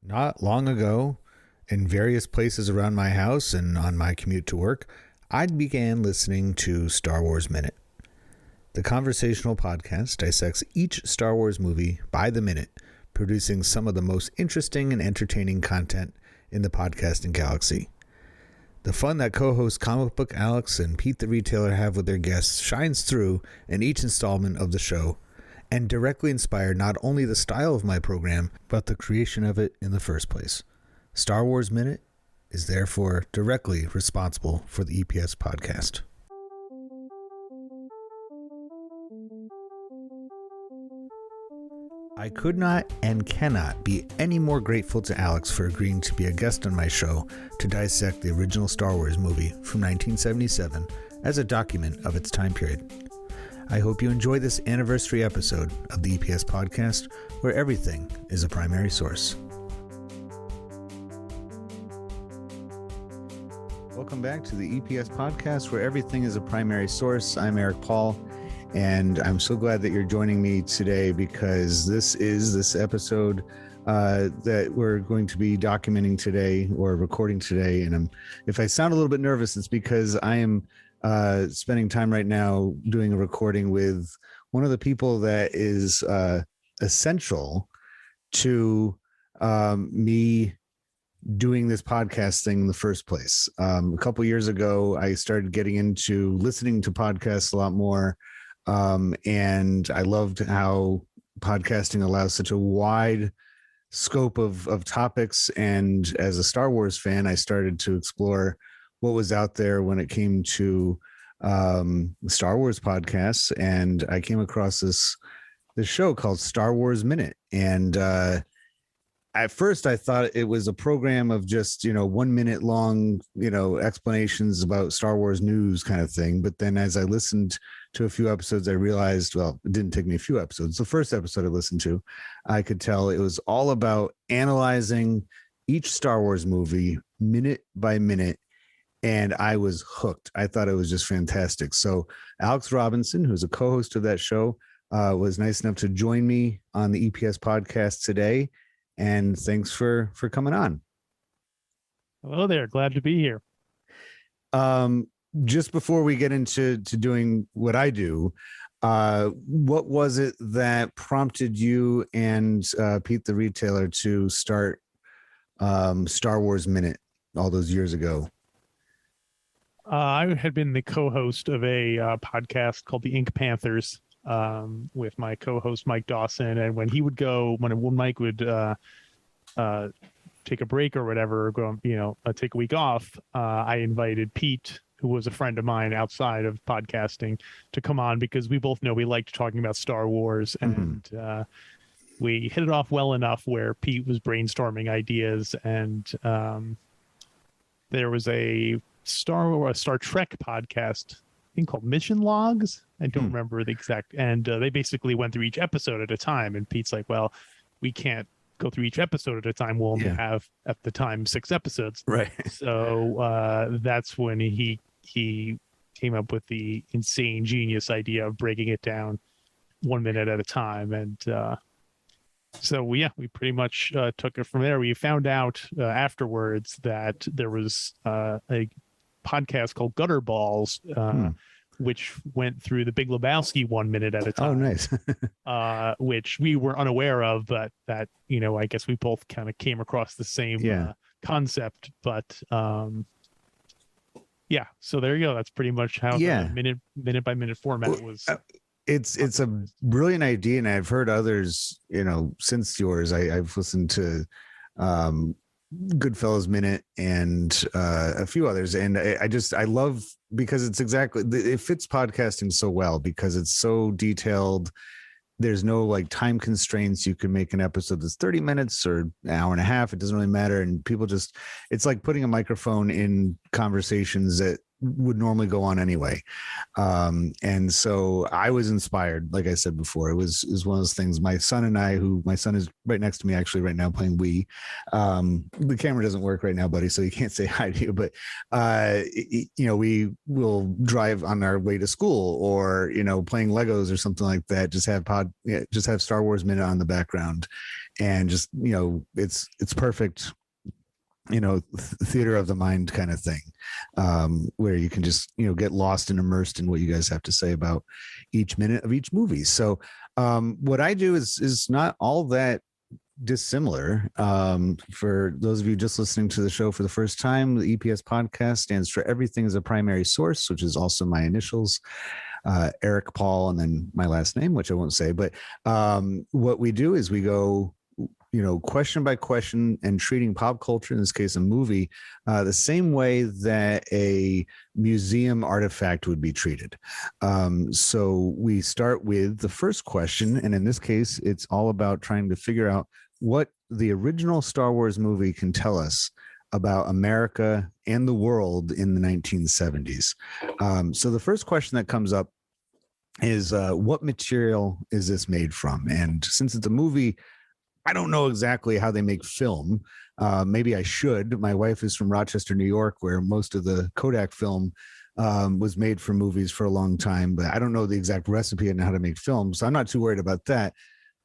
Not long ago, in various places around my house and on my commute to work, I began listening to Star Wars Minute. The conversational podcast dissects each Star Wars movie by the minute, producing some of the most interesting and entertaining content in the podcasting galaxy. The fun that co-hosts Comic Book Alex and Pete the Retailer have with their guests shines through in each installment of the show, and directly inspired not only the style of my program, but the creation of it in the first place. Star Wars Minute is therefore directly responsible for the EPS podcast. I could not and cannot be any more grateful to Alex for agreeing to be a guest on my show to dissect the original Star Wars movie from 1977 as a document of its time period. I hope you enjoy this anniversary episode of the EPS Podcast, where everything is a primary source. Welcome back to the EPS Podcast, where everything is a primary source. I'm Eric Paul, and I'm so glad that you're joining me today because this is this episode that we're going to be documenting today or recording today. And if I sound a little bit nervous, it's because I am spending time right now doing a recording with one of the people that is essential to me doing this podcast thing in the first place. A couple years ago, I started getting into listening to podcasts a lot more, and I loved how podcasting allows such a wide scope of topics. And as a Star Wars fan, I started to explore what was out there when it came to Star Wars podcasts, and I came across this show called Star Wars Minute. And at first I thought it was a program of just 1 minute long explanations about Star Wars news kind of thing. But then as I listened to a few episodes, I realized, well, it didn't take me a few episodes. The first episode I listened to, I could tell it was all about analyzing each Star Wars movie minute by minute. And I was hooked. I thought it was just fantastic. So Alex Robinson, who's a co-host of that show, was nice enough to join me on the EPS podcast today. And thanks for coming on. Hello there. Glad to be here. Just before we get into doing what I do, what was it that prompted you and Pete the Retailer to start Star Wars Minute all those years ago? I had been the co-host of a podcast called the Ink Panthers with my co-host Mike Dawson, and when Mike would take a break or whatever, or go take a week off, I invited Pete, who was a friend of mine outside of podcasting, to come on because we both know we liked talking about Star Wars, and we hit it off well enough where Pete was brainstorming ideas, and there was a Star Trek podcast, I think, called Mission Logs. I don't remember the exact, and they basically went through each episode at a time, and Pete's like, well, we can't go through each episode at a time. We'll only have at the time 6 episodes, right? So that's when he came up with the insane genius idea of breaking it down 1 minute at a time. And so we pretty much took it from there. We found out afterwards that there was a podcast called Gutter Balls, which went through the Big Lebowski 1 minute at a time. Oh, nice. Which we were unaware of, but that, I guess we both kind of came across the same concept. But so there you go. That's pretty much how the minute by minute format was. It's a brilliant idea, and I've heard others, since yours. I've listened to Goodfellas Minute and a few others, and I love, because it's it fits podcasting so well because it's so detailed. There's no time constraints. You can make an episode that's 30 minutes or an hour and a half. It doesn't really matter. And people it's like putting a microphone in conversations that would normally go on anyway. And so I was inspired, like I said before. It was one of those things. My son and I, my son is right next to me actually right now playing Wii. The camera doesn't work right now, buddy, so you can't say hi to you. But we will drive on our way to school, or playing Legos or something like that. Just have Star Wars Minute on the background, and just it's perfect. Theater of the mind kind of thing, where you can just get lost and immersed in what you guys have to say about each minute of each movie. So what I do is not all that dissimilar. For those of you just listening to the show for the first time, the EPS podcast stands for Everything is a Primary Source, which is also my initials, Eric Paul, and then my last name, which I won't say. But what we do is we go question by question, and treating pop culture, in this case a movie, the same way that a museum artifact would be treated. So we start with the first question, and in this case it's all about trying to figure out what the original Star Wars movie can tell us about America and the world in the 1970s. So the first question that comes up is, what material is this made from? And since it's a movie, I don't know exactly how they make film. Maybe I should. My wife is from Rochester, New York, where most of the Kodak film was made for movies for a long time, but I don't know the exact recipe and how to make film, so I'm not too worried about that.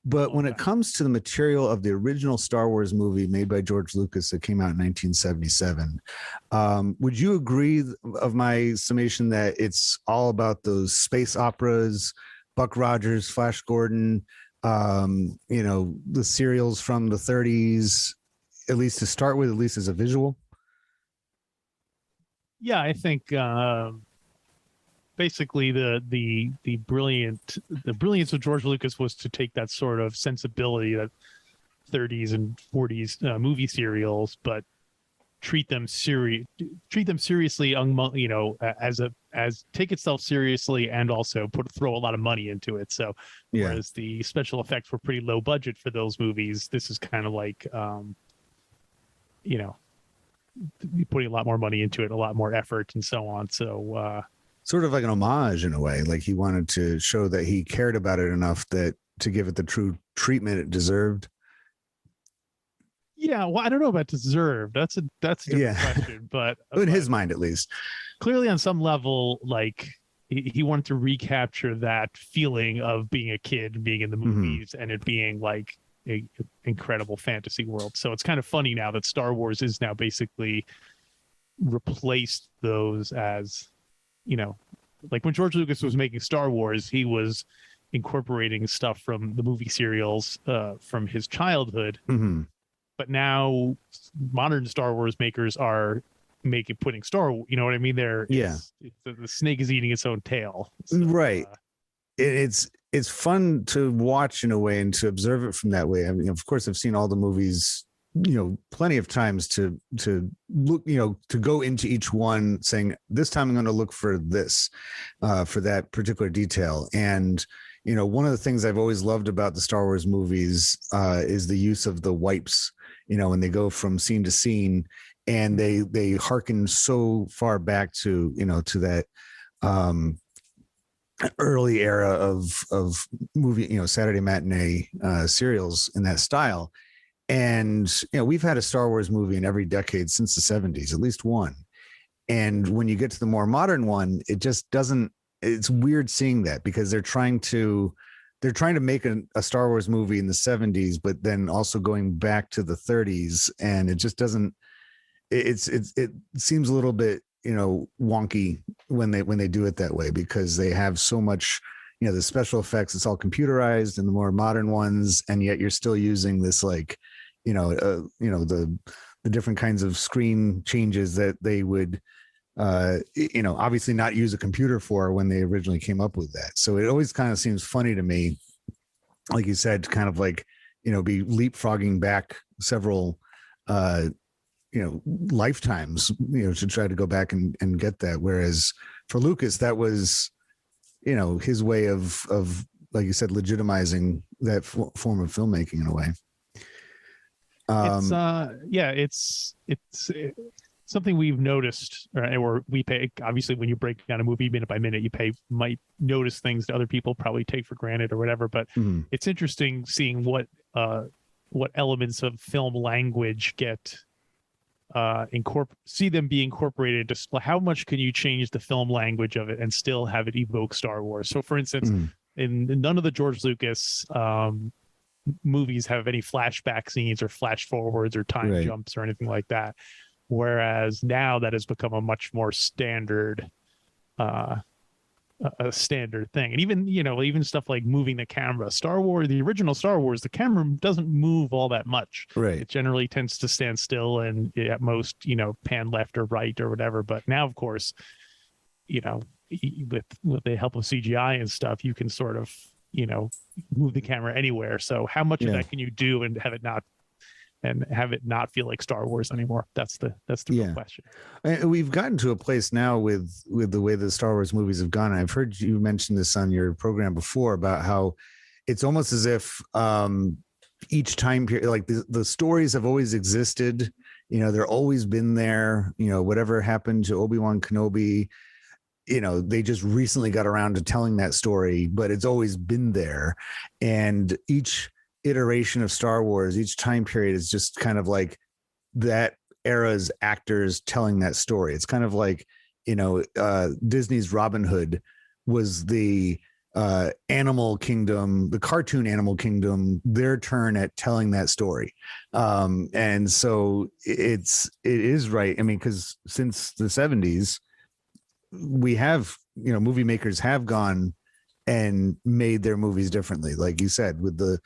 But when it comes to the material of the original Star Wars movie made by George Lucas that came out in 1977, would you agree of my summation that it's all about those space operas, Buck Rogers, Flash Gordon, the serials from the 30s, at least to start with, at least as a visual? Yeah, I think basically the brilliance of George Lucas was to take that sort of sensibility that 30s and 40s movie serials, but treat them seriously, as take itself seriously, and also throw a lot of money into it. So whereas the special effects were pretty low budget for those movies, this is kind of like putting a lot more money into it, a lot more effort, and so on. So sort of like an homage in a way. Like he wanted to show that he cared about it enough that to give it the true treatment it deserved. Yeah, well, I don't know about deserved. That's a different question, but in his mind, at least, clearly on some level, like he wanted to recapture that feeling of being a kid, being in the movies, and it being like a incredible fantasy world. So it's kind of funny now that Star Wars is now basically replaced those as, like when George Lucas was making Star Wars, he was incorporating stuff from the movie serials from his childhood. But now modern Star Wars makers are putting Star, you know what I mean? The snake is eating its own tail. So, right. It's fun to watch in a way and to observe it from that way. I mean, of course, I've seen all the movies, plenty of times to look, to go into each one saying, this time I'm going to look for this, for that particular detail. And, one of the things I've always loved about the Star Wars movies is the use of the wipes, when they go from scene to scene, and they hearken so far back to, to that early era of movie, Saturday matinee serials in that style. And, we've had a Star Wars movie in every decade since the 70s, at least one. And when you get to the more modern one, it just doesn't, it's weird seeing that, because they're trying to make a Star Wars movie in the 70s, but then also going back to the 30s. And it just doesn't, it seems a little bit, wonky when they do it that way, because they have so much, the special effects, it's all computerized in the more modern ones. And yet you're still using this, like, the different kinds of screen changes that they would, obviously not use a computer for when they originally came up with that. So it always kind of seems funny to me, like you said, to kind of like, be leapfrogging back several, lifetimes, to try to go back and get that. Whereas for Lucas, that was, his way of, like you said, legitimizing that form of filmmaking in a way. It's something we've noticed, or we pay, obviously when you break down a movie minute by minute, might notice things that other people probably take for granted or whatever, but it's interesting seeing what elements of film language get see them be incorporated. How much can you change the film language of it and still have it evoke Star Wars? So for instance, in none of the George Lucas movies have any flashback scenes or flash forwards or time jumps or anything like that. Whereas now that has become a much more standard, a standard thing. And even stuff like moving the camera. Star Wars, the original Star Wars, the camera doesn't move all that much. Right. It generally tends to stand still and at most, pan left or right or whatever. But now, of course, with the help of CGI and stuff, you can sort of, move the camera anywhere. So how much of that can you do and have it not feel like Star Wars anymore? That's the real question. And we've gotten to a place now with the way the Star Wars movies have gone. I've heard you mention this on your program before about how it's almost as if each time period, like the stories have always existed. They're always been there. Whatever happened to Obi-Wan Kenobi, they just recently got around to telling that story, but it's always been there. And each iteration of Star Wars, each time period is just kind of like that era's actors telling that story. It's kind of like, Disney's Robin Hood was the animal kingdom, the cartoon animal kingdom, their turn at telling that story. And so it is right. I mean, because since the 70s, we have, movie makers have gone and made their movies differently. Like you said, with the,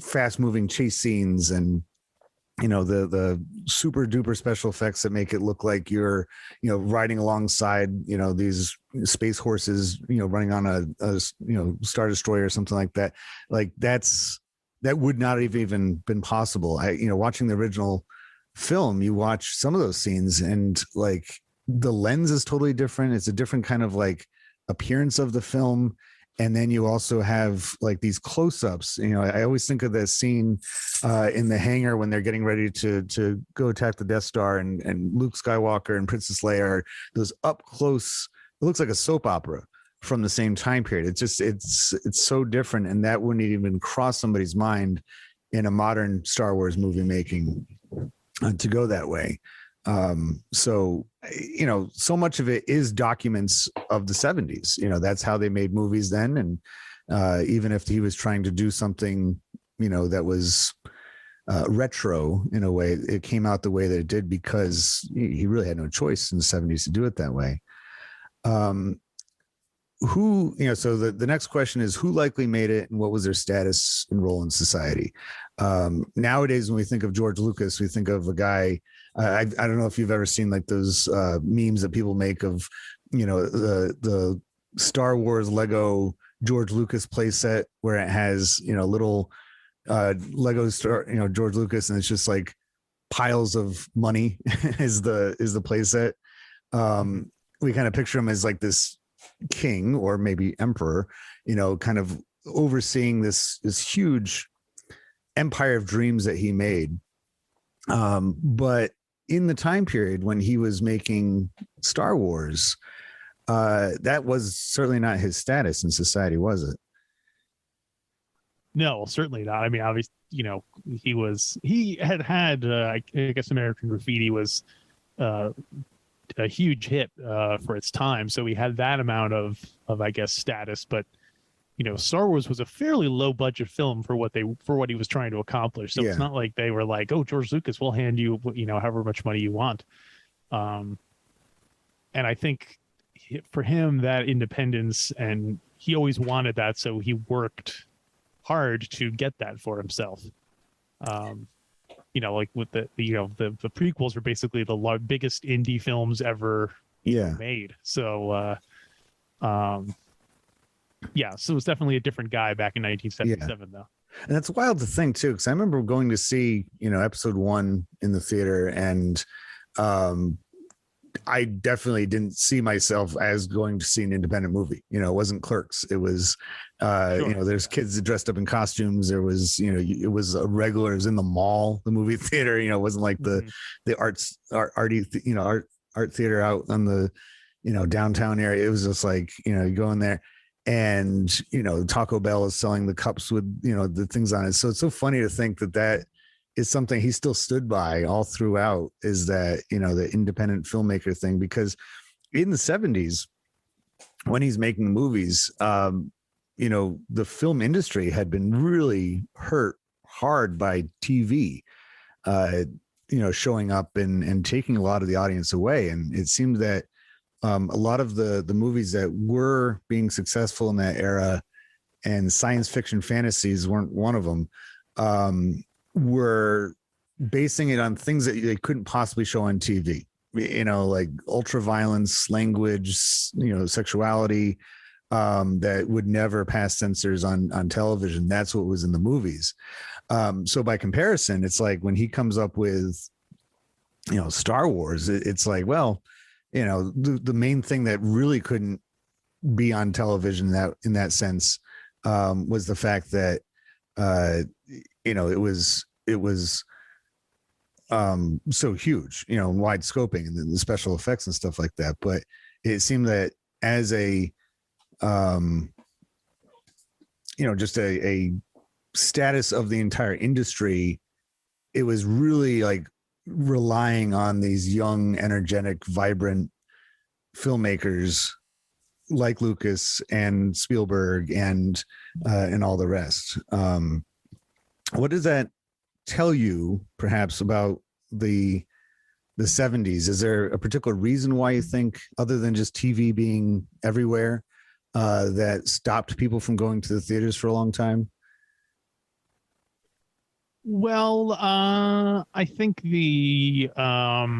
fast moving chase scenes and, the super duper special effects that make it look like you're, riding alongside, these space horses, running on a Star Destroyer or something like that. Like that would not have even been possible. Watching the original film, you watch some of those scenes and like, the lens is totally different. It's a different kind of like appearance of the film. And then you also have like these close-ups. I always think of that scene in the hangar when they're getting ready to go attack the Death Star and Luke Skywalker and Princess Leia are those up close. It looks like a soap opera from the same time period. It's just, it's so different. And that wouldn't even cross somebody's mind in a modern Star Wars movie making to go that way. So much of it is documents of the 70s. That's how they made movies then. And even if he was trying to do something, that was retro in a way, it came out the way that it did because he really had no choice in the 70s to do it that way. So the next question is, who likely made it and what was their status and role in society? Nowadays, when we think of George Lucas, we think of a guy, I don't know if you've ever seen like those memes that people make of, the Star Wars Lego George Lucas playset where it has, little Lego George Lucas, and it's just like piles of money is the playset. We kind of picture him as like this king or maybe emperor, kind of overseeing this huge empire of dreams that he made. But in the time period when he was making Star Wars, that was certainly not his status in society, was it? No, certainly not. I mean, obviously, he had I guess American Graffiti was a huge hit for its time. So he had that amount of I guess, status, but Star Wars was a fairly low budget film for what he was trying to accomplish. So it's not like they were like, oh, George Lucas, we'll hand you, however much money you want. And I think for him, that independence, and he always wanted that. So he worked hard to get that for himself. Like with the prequels were basically the biggest indie films ever made. So, so it's definitely a different guy back in 1977, though. And that's wild to think too, because I remember going to see, episode 1 in the theater, and I definitely didn't see myself as going to see an independent movie. You know, it wasn't Clerks. It was, Sure. you know, there's kids dressed up in costumes. There was, you know, it was a regular, it was in the mall, the movie theater. You know, it wasn't like the arty, you know, art theater out on the, you know, downtown area. It was just like, you know, you go in there and, you know, Taco Bell is selling the cups with, you know, the things on it. So it's so funny to think that is something he still stood by all throughout, is that, you know, the independent filmmaker thing, because in the 70s, when he's making movies, you know, the film industry had been really hurt hard by TV, you know, showing up and taking a lot of the audience away. And it seemed that a lot of the movies that were being successful in that era, and science fiction fantasies weren't one of them, were basing it on things that they couldn't possibly show on TV, you know, like ultra violence, language, you know, sexuality, that would never pass censors on television. That's what was in the movies. So by comparison, it's like when he comes up with, you know, Star Wars, it's like, well, you know, the main thing that really couldn't be on television in that sense, was the fact that, you know, it was so huge, you know, wide scoping and the special effects and stuff like that. But it seemed that as a, you know, just a status of the entire industry, it was really like relying on these young, energetic, vibrant filmmakers like Lucas and Spielberg and all the rest. What does that tell you, perhaps, about the 70s? Is there a particular reason why you think, other than just TV being everywhere, that stopped people from going to the theaters for a long time? Well, I think I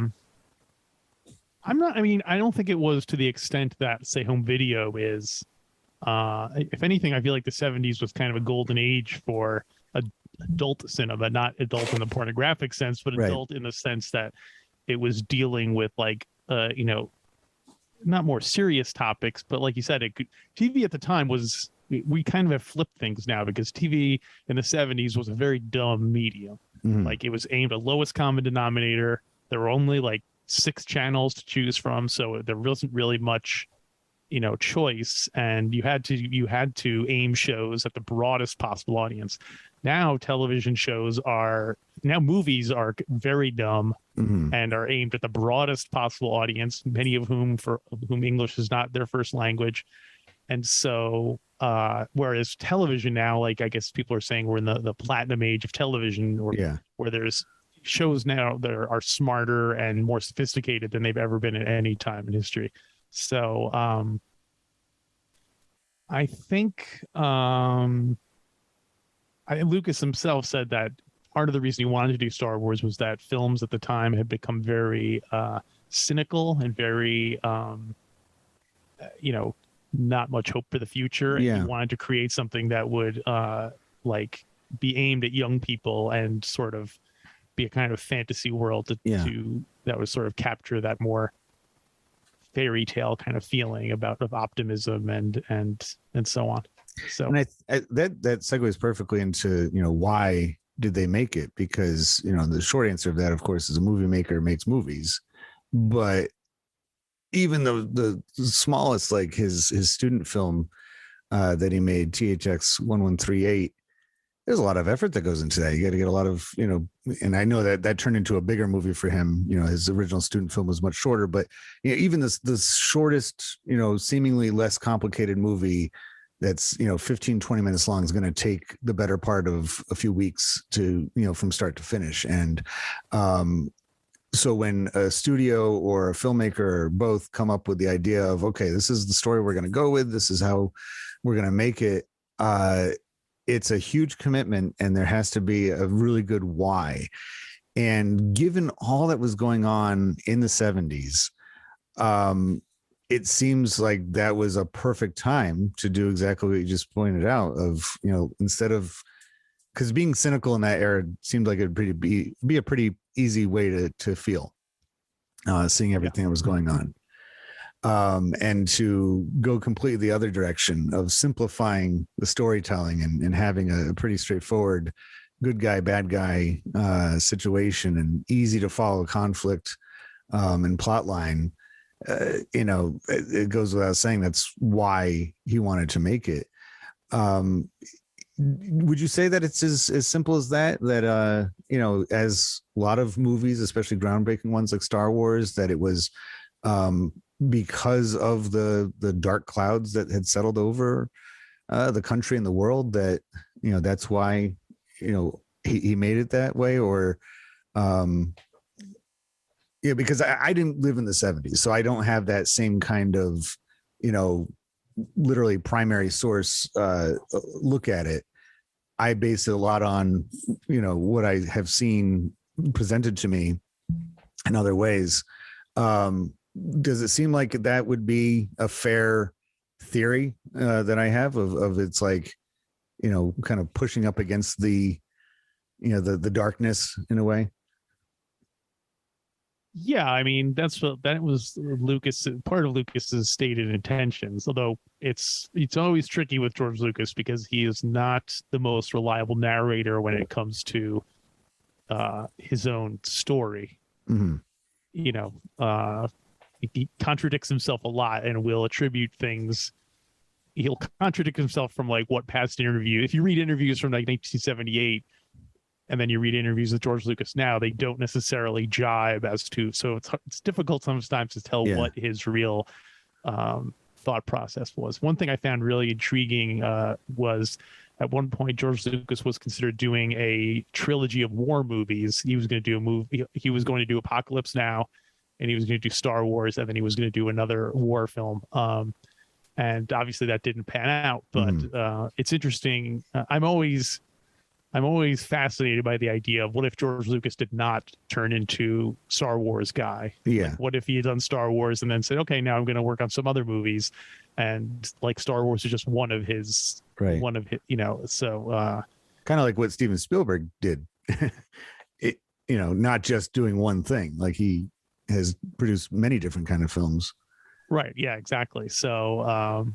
don't think it was to the extent that, say, home video is. If anything, I feel like the 70s was kind of a golden age for adult cinema, not adult in the pornographic sense, but adult in the sense that it was dealing with, like, you know, not more serious topics, but like you said, TV at the time was, we kind of have flipped things now, because TV in the 70s was a very dumb medium. Like, it was aimed at lowest common denominator. There were only like 6 channels to choose from, so there wasn't really much, you know, choice, and you had to aim shows at the broadest possible audience. Now movies are very dumb and are aimed at the broadest possible audience, many of whom English is not their first language. And so whereas television now, like, I guess people are saying we're in the platinum age of television, where there's shows now that are smarter and more sophisticated than they've ever been at any time in history. So I think Lucas himself said that part of the reason he wanted to do Star Wars was that films at the time had become very cynical and very, you know, not much hope for the future. And he wanted to create something that would like be aimed at young people and sort of be a kind of fantasy world that would sort of capture that more fairy tale kind of feeling of optimism and so on. So, and that segues perfectly into, you know, why did they make it? Because, you know, the short answer of that, of course, is a movie maker makes movies. But even the smallest, like his student film that he made, THX 1138, there's a lot of effort that goes into that. You got to get a lot of, you know, and I know that turned into a bigger movie for him. You know, his original student film was much shorter, but, you know, even this shortest, you know, seemingly less complicated movie that's, you know, 15, 20 minutes long is going to take the better part of a few weeks to, you know, from start to finish. And so when a studio or a filmmaker or both come up with the idea of, okay, this is the story we're going to go with, this is how we're going to make it, it's a huge commitment, and there has to be a really good why. And given all that was going on in the 70s, it seems like that was a perfect time to do exactly what you just pointed out of, you know, instead of, because being cynical in that era seemed like it'd be a pretty easy way to feel. seeing everything that was going on. And to go completely the other direction of simplifying the storytelling and having a pretty straightforward good guy, bad guy situation and easy to follow conflict and plot line. It goes without saying that's why he wanted to make it. Would you say that it's as simple as that as a lot of movies, especially groundbreaking ones like Star Wars, that it was because of the dark clouds that had settled over the country and the world that, that's why, he made it that way? Or, because I didn't live in the 70s, so I don't have that same kind of, literally primary source look at it. I base it a lot on, what I have seen presented to me in other ways. Does it seem like that would be a fair theory that I have of it's like, kind of pushing up against the, the darkness in a way? Yeah, I mean, that was part of Lucas's stated intentions, although it's always tricky with George Lucas because he is not the most reliable narrator when it comes to his own story. Mm-hmm. He contradicts himself a lot and will attribute things. He'll contradict himself from like what past interview. If you read interviews from like 1978 and then you read interviews with George Lucas now, they don't necessarily jibe as to, so it's difficult sometimes to tell what his real thought process was. One thing I found really intriguing was at one point George Lucas was considered doing a trilogy of war movies. He was going to do a movie. He was going to do Apocalypse Now, and he was going to do Star Wars, and then he was going to do another war film. And obviously that didn't pan out, but it's interesting. I'm always fascinated by the idea of what if George Lucas did not turn into Star Wars guy? Yeah. Like, what if he had done Star Wars and then said, okay, now I'm going to work on some other movies, and like Star Wars is just one of his, so kind of like what Steven Spielberg did. Not just doing one thing. Like he has produced many different kind of films. Right. Yeah, exactly. So,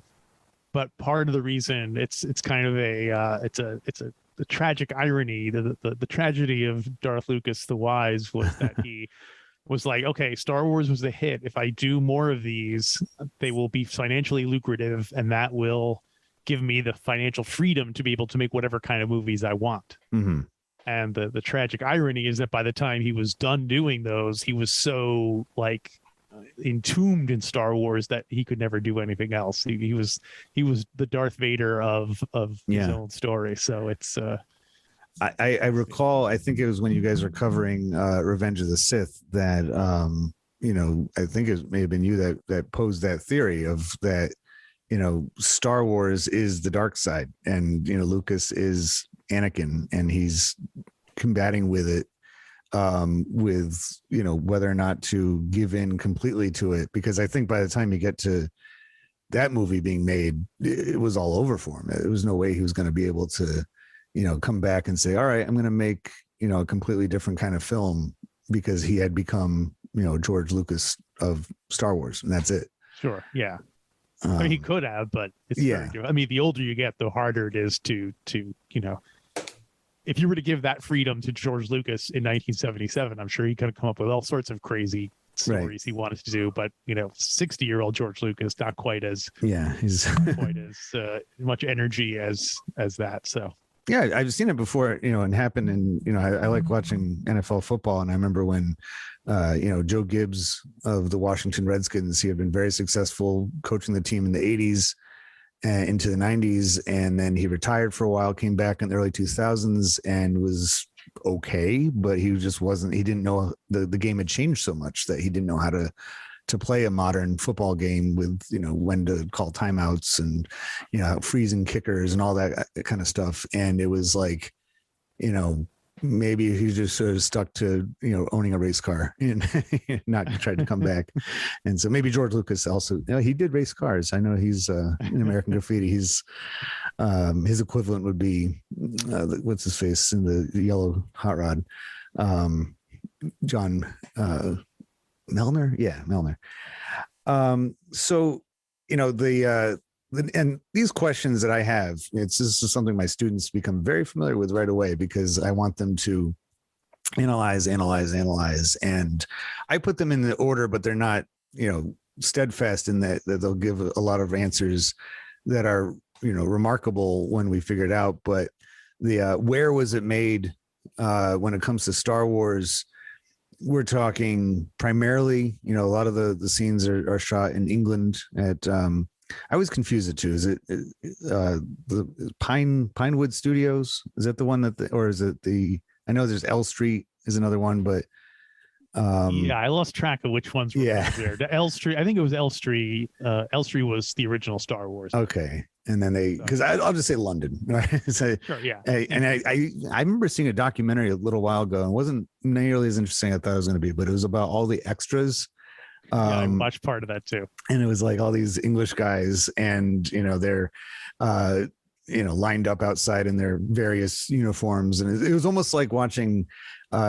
but part of the reason it's kind of the tragic irony, the tragedy of Darth Lucas the Wise was that he was like, okay, Star Wars was a hit. If I do more of these, they will be financially lucrative, and that will give me the financial freedom to be able to make whatever kind of movies I want. Mm-hmm. And the tragic irony is that by the time he was done doing those, he was so like entombed in Star Wars that he could never do anything else. He was the Darth Vader of his own story. So it's I recall, I think it was when you guys were covering Revenge of the Sith that I think it may have been you that posed that theory of that, Star Wars is the dark side, and Lucas is Anakin, and he's combating with it with whether or not to give in completely to it, because I think by the time you get to that movie being made, it was all over for him. There was no way he was going to be able to come back and say, all right, I'm going to make a completely different kind of film, because he had become George Lucas of Star Wars, and that's it. Sure. Yeah. I mean, he could have, but it's I mean, the older you get, the harder it is to if you were to give that freedom to George Lucas in 1977, I'm sure he could have come up with all sorts of crazy stories he wanted to do. But 60-year-old George Lucas, not quite as he's quite as much energy as that. So yeah, I've seen it before, and happen. And I like watching NFL football, and I remember when Joe Gibbs of the Washington Redskins, he had been very successful coaching the team in the 80s. Into the 90s, and then he retired for a while, came back in the early 2000s and was okay, but he just wasn't, he didn't know the game had changed so much that he didn't know how to play a modern football game with when to call timeouts and freezing kickers and all that kind of stuff. And it was like maybe he just sort of stuck to owning a race car and not tried to come back. And so maybe George Lucas also, he did race cars. I know he's in American Graffiti. He's his equivalent would be what's his face in the yellow hot rod, John Milner. Yeah, Milner. So, and these questions that I have, this is something my students become very familiar with right away, because I want them to analyze. And I put them in the order, but they're not, steadfast in that they'll give a lot of answers that are, remarkable when we figure it out. But the where was it made, when it comes to Star Wars, we're talking primarily, a lot of the scenes are shot in England at, I was confused at two. Is it the Pinewood Studios? Is that the one or is it I know there's L Street is another one, but I lost track of which ones were there. The L Street, I think it was L Street. L Street was the original Star Wars. Okay. And then because I'll just say London. Right? So, sure, yeah. And I remember seeing a documentary a little while ago, and it wasn't nearly as interesting as I thought it was going to be, but it was about all the extras. I watched part of that too. And it was like all these English guys, and they're lined up outside in their various uniforms, and it was almost like watching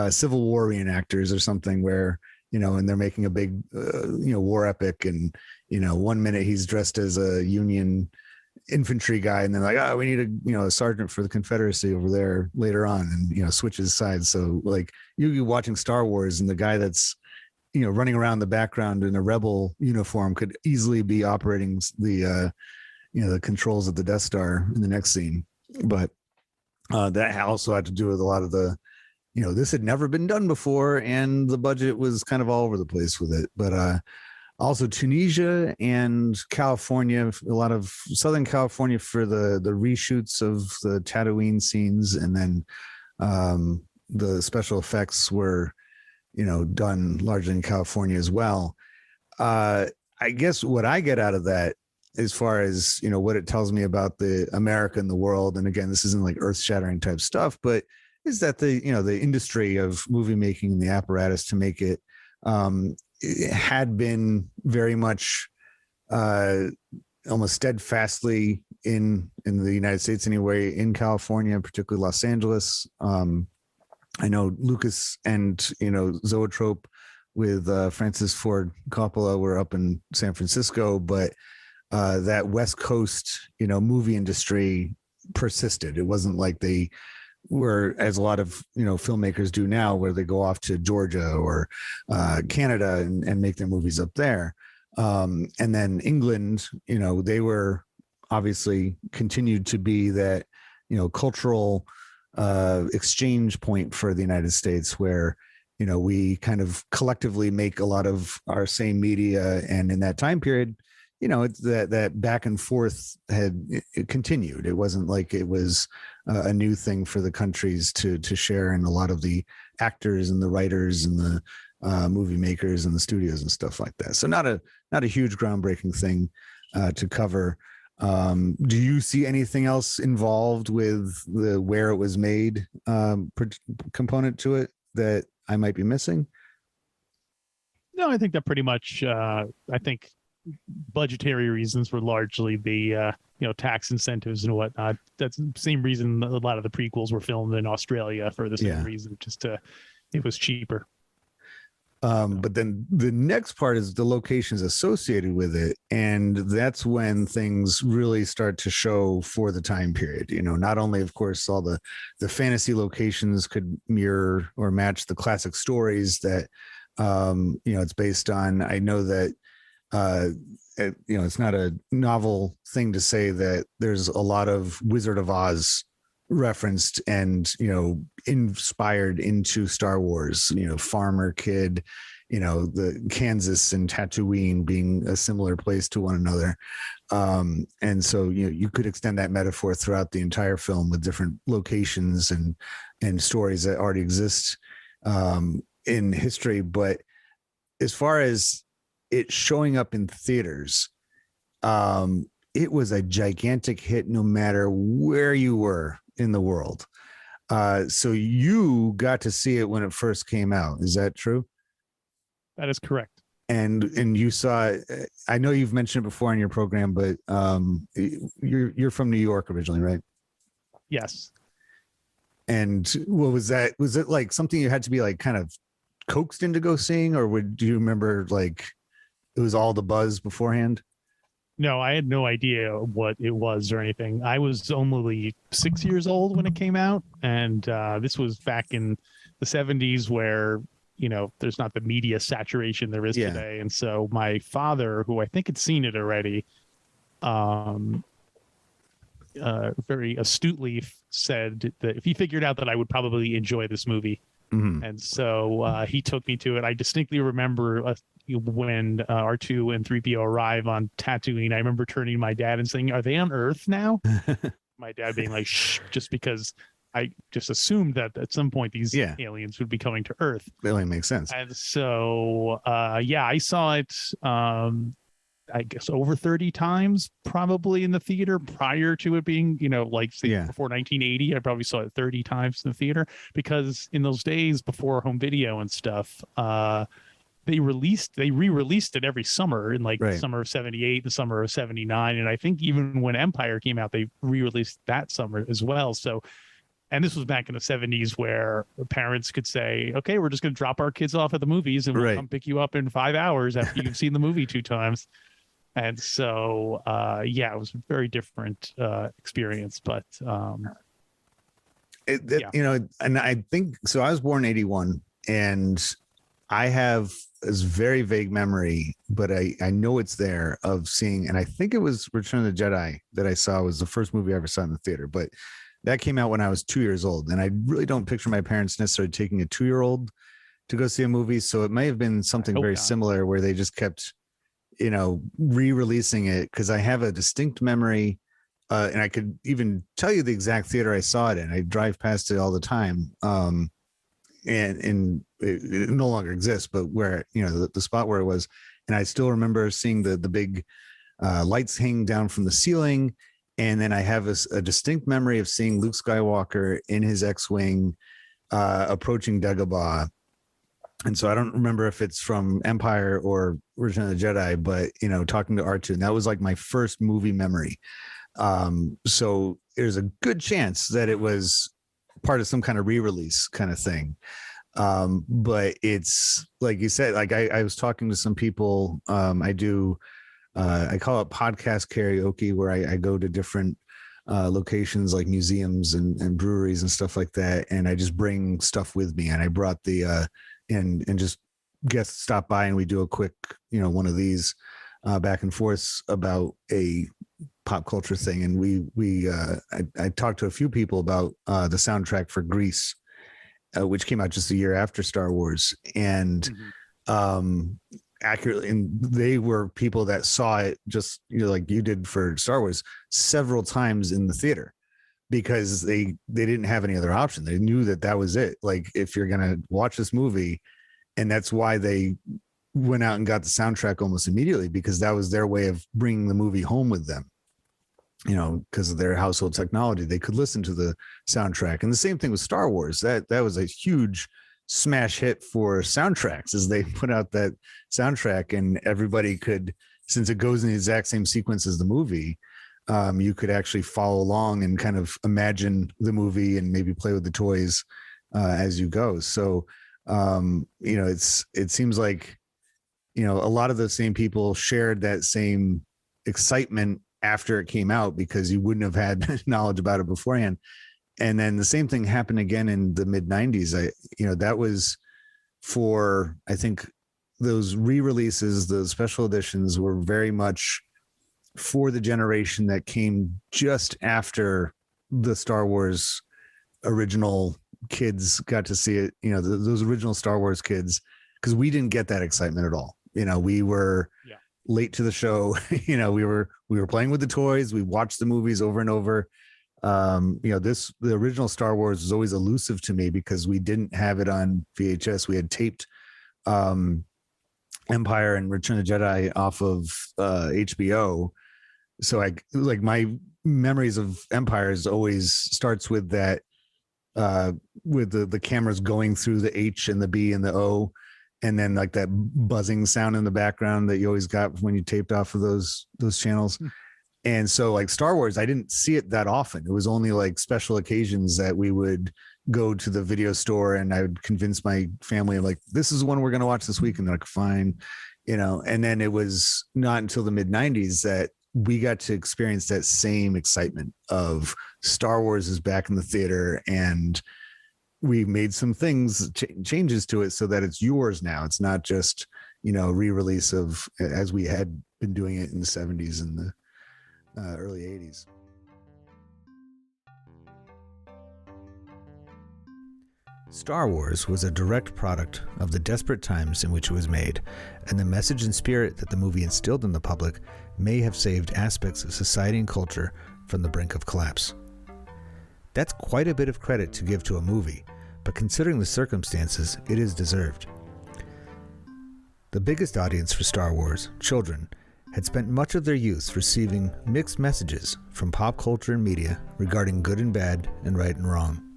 Civil War reenactors or something, where and they're making a big war epic, and 1 minute he's dressed as a Union infantry guy, and then like, we need a sergeant for the Confederacy over there later on, and switches sides. So like you watching Star Wars, and the guy that's running around the background in a rebel uniform could easily be operating the the controls of the Death Star in the next scene. But that also had to do with a lot of the this had never been done before, and the budget was kind of all over the place with it. But also Tunisia and California, a lot of Southern California for the reshoots of the Tatooine scenes, and then the special effects were done largely in California as well. I guess what I get out of that, as far as what it tells me about the America and the world, and again, this isn't like earth-shattering type stuff, but is that the the industry of movie making and the apparatus to make it, it had been very much almost steadfastly in the United States anyway, in California, particularly Los Angeles. I know Lucas and Zoetrope with Francis Ford Coppola were up in San Francisco, but that West Coast movie industry persisted. It wasn't like they were, as a lot of filmmakers do now, where they go off to Georgia or Canada and make their movies up there. And then England, they were obviously continued to be that cultural exchange point for the United States, where we kind of collectively make a lot of our same media, and in that time period, it's that back and forth it continued. It wasn't like it was a new thing for the countries to share, and a lot of the actors and the writers and the movie makers and the studios and stuff like that. So not a huge groundbreaking thing to cover. Do you see anything else involved with the where it was made component to it that I might be missing? No, I think that pretty much, I think budgetary reasons were largely the, tax incentives and whatnot. That's the same reason a lot of the prequels were filmed in Australia, for the same reason, it was cheaper. But then the next part is the locations associated with it. And that's when things really start to show for the time period. Not only, of course, all the fantasy locations could mirror or match the classic stories that, it's based on. I know that, it's not a novel thing to say that there's a lot of Wizard of Oz referenced and inspired into Star Wars, farmer kid, the Kansas and Tatooine being a similar place to one another, and so you could extend that metaphor throughout the entire film with different locations and stories that already exist in history. But as far as it showing up in theaters, it was a gigantic hit no matter where you were in the world. So you got to see it when it first came out. Is that true? That is correct. And you saw, I know you've mentioned it before in your program, but you're from New York originally, right? Yes. And what was that? Was it like something you had to be like kind of coaxed into go seeing, or do you remember like it was all the buzz beforehand? No, I had no idea what it was or anything. I was only 6 years old when it came out, and this was back in the 70s, where there's not the media saturation there is today. And so my father, who I think had seen it already, very astutely said that if he figured out that I would probably enjoy this movie. Mm-hmm. And so he took me to it. I distinctly remember when R2 and 3PO arrive on Tatooine, I remember turning to my dad and saying, "Are they on Earth now?" My dad being like, "Shh," just because I just assumed that at some point these aliens would be coming to Earth. That only makes sense. And so, I saw it, I guess over 30 times probably in the theater prior to it being, before 1980. I probably saw it 30 times in the theater, because in those days before home video and stuff, they re-released it every summer in the summer of 78, the summer of 79. And I think even when Empire came out, they re-released that summer as well. So, and this was back in the 70s, where parents could say, okay, we're just going to drop our kids off at the movies and we'll come pick you up in 5 hours after you've seen the movie 2 times. And so, it was a very different experience, but and I think so. I was born in 81, and I have this very vague memory, but I know it's there, of seeing, and I think it was Return of the Jedi that I saw was the first movie I ever saw in the theater, but that came out when I was 2 years old. And I really don't picture my parents necessarily taking a 2-year-old to go see a movie. So it may have been something very similar, where they just kept, re-releasing it. Cause I have a distinct memory, and I could even tell you the exact theater I saw it in. I drive past it all the time. And it no longer exists, but where, the spot where it was. And I still remember seeing the big lights hanging down from the ceiling. And then I have a distinct memory of seeing Luke Skywalker in his X-Wing approaching Dagobah. And so I don't remember if it's from Empire or Return of the Jedi, but, talking to R2, and that was like my first movie memory. So there's a good chance that it was part of some kind of re-release kind of thing. But it's like you said, like I was talking to some people, I call it podcast karaoke, where I go to different locations like museums and breweries and stuff like that. And I just bring stuff with me. And I brought the, and just guests stop by, and we do a quick, one of these back and forth about a pop culture thing. And I talked to a few people about the soundtrack for Grease, which came out just a year after Star Wars. And accurately, and they were people that saw it just like you did for Star Wars several times in the theater, because they didn't have any other option. They knew that was it. Like, if you're gonna watch this movie, and that's why they went out and got the soundtrack almost immediately, because that was their way of bringing the movie home with them. Because of their household technology, they could listen to the soundtrack. And the same thing with Star Wars. That was a huge smash hit for soundtracks, as they put out that soundtrack, and everybody could, since it goes in the exact same sequence as the movie, you could actually follow along and kind of imagine the movie and maybe play with the toys as you go. So it seems like a lot of those same people shared that same excitement after it came out, because you wouldn't have had knowledge about it beforehand. And then the same thing happened again in the mid 90s. That was for, I think, those re-releases, the special editions were very much for the generation that came just after the Star Wars original kids got to see it, those original Star Wars kids, because we didn't get that excitement at all. We were late to the show. We were playing with the toys. We watched the movies over and over. The original Star Wars was always elusive to me, because we didn't have it on VHS. We had taped Empire and Return of the Jedi off of HBO. So my memories of Empire is always starts with that, with the cameras going through the H and the B and the O, and then like that buzzing sound in the background that you always got when you taped off of those channels. And so like Star Wars, I didn't see it that often. It was only like special occasions that we would go to the video store and I would convince my family, like, this is the one we're going to watch this week. And they're like, fine, and then it was not until the mid 90s that we got to experience that same excitement of Star Wars is back in the theater, and we made some changes to it so that it's yours now. It's not just, re-release of, as we had been doing it in the 70s and the early 80s. Star Wars was a direct product of the desperate times in which it was made, and the message and spirit that the movie instilled in the public may have saved aspects of society and culture from the brink of collapse. That's quite a bit of credit to give to a movie, but considering the circumstances, it is deserved. The biggest audience for Star Wars, children, had spent much of their youth receiving mixed messages from pop culture and media regarding good and bad and right and wrong.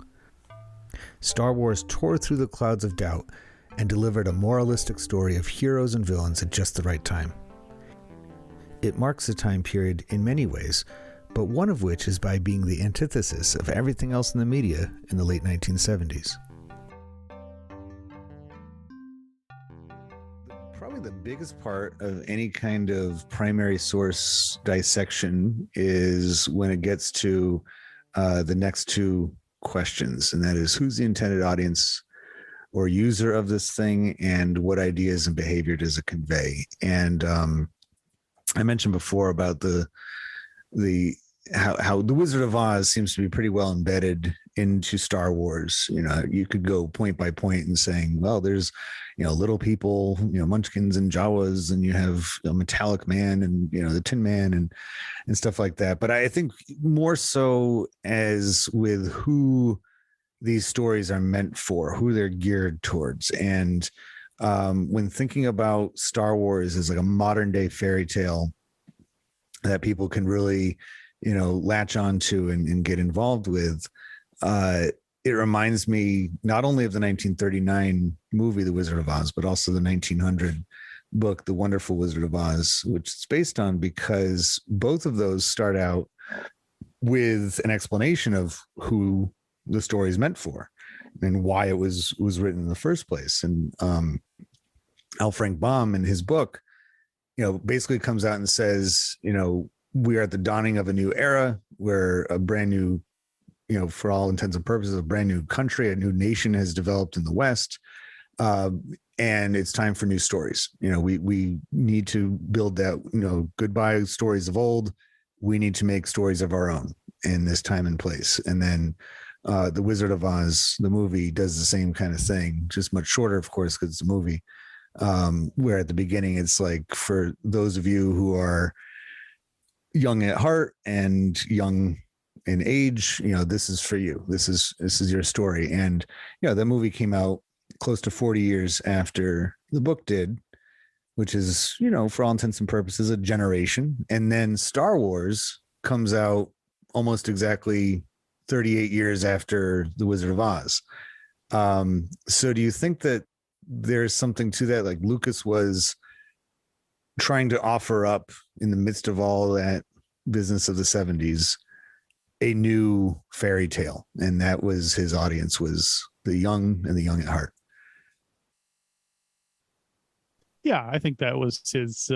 Star Wars tore through the clouds of doubt and delivered a moralistic story of heroes and villains at just the right time. It marks a time period in many ways, but one of which is by being the antithesis of everything else in the media in the late 1970s. Probably the biggest part of any kind of primary source dissection is when it gets to the next two questions, and that is, who's the intended audience or user of this thing, and what ideas and behavior does it convey? And I mentioned before about how the Wizard of Oz seems to be pretty well embedded into Star Wars. You could go point by point and saying, well, there's little people, munchkins and Jawas, and you have a metallic man and the Tin Man and stuff like that. But I think more so as with who these stories are meant for, who they're geared towards. And when thinking about Star Wars as like a modern day fairy tale that people can really latch onto and get involved with, it reminds me not only of the 1939 movie The Wizard of Oz, but also the 1900 book The Wonderful Wizard of Oz, which it's based on, because both of those start out with an explanation of who the story is meant for and why it was written in the first place. And L. Frank Baum in his book basically comes out and says, we are at the dawning of a new era, where a brand new, for all intents and purposes, a brand new country, a new nation has developed in the West. And it's time for new stories. We need to build that, goodbye stories of old. We need to make stories of our own in this time and place. And then The Wizard of Oz, the movie, does the same kind of thing, just much shorter, of course, because it's a movie, where at the beginning, it's like, for those of you who are young at heart and young in age, this is for you. This is your story. And that movie came out close to 40 years after the book did, which is, for all intents and purposes, a generation. And then Star Wars comes out almost exactly 38 years after The Wizard of Oz. So do you think that there's something to that? Like, Lucas was trying to offer up, in the midst of all that business of the 70s, a new fairy tale, and that was his audience, was the young and the young at heart. Yeah, I think that was his.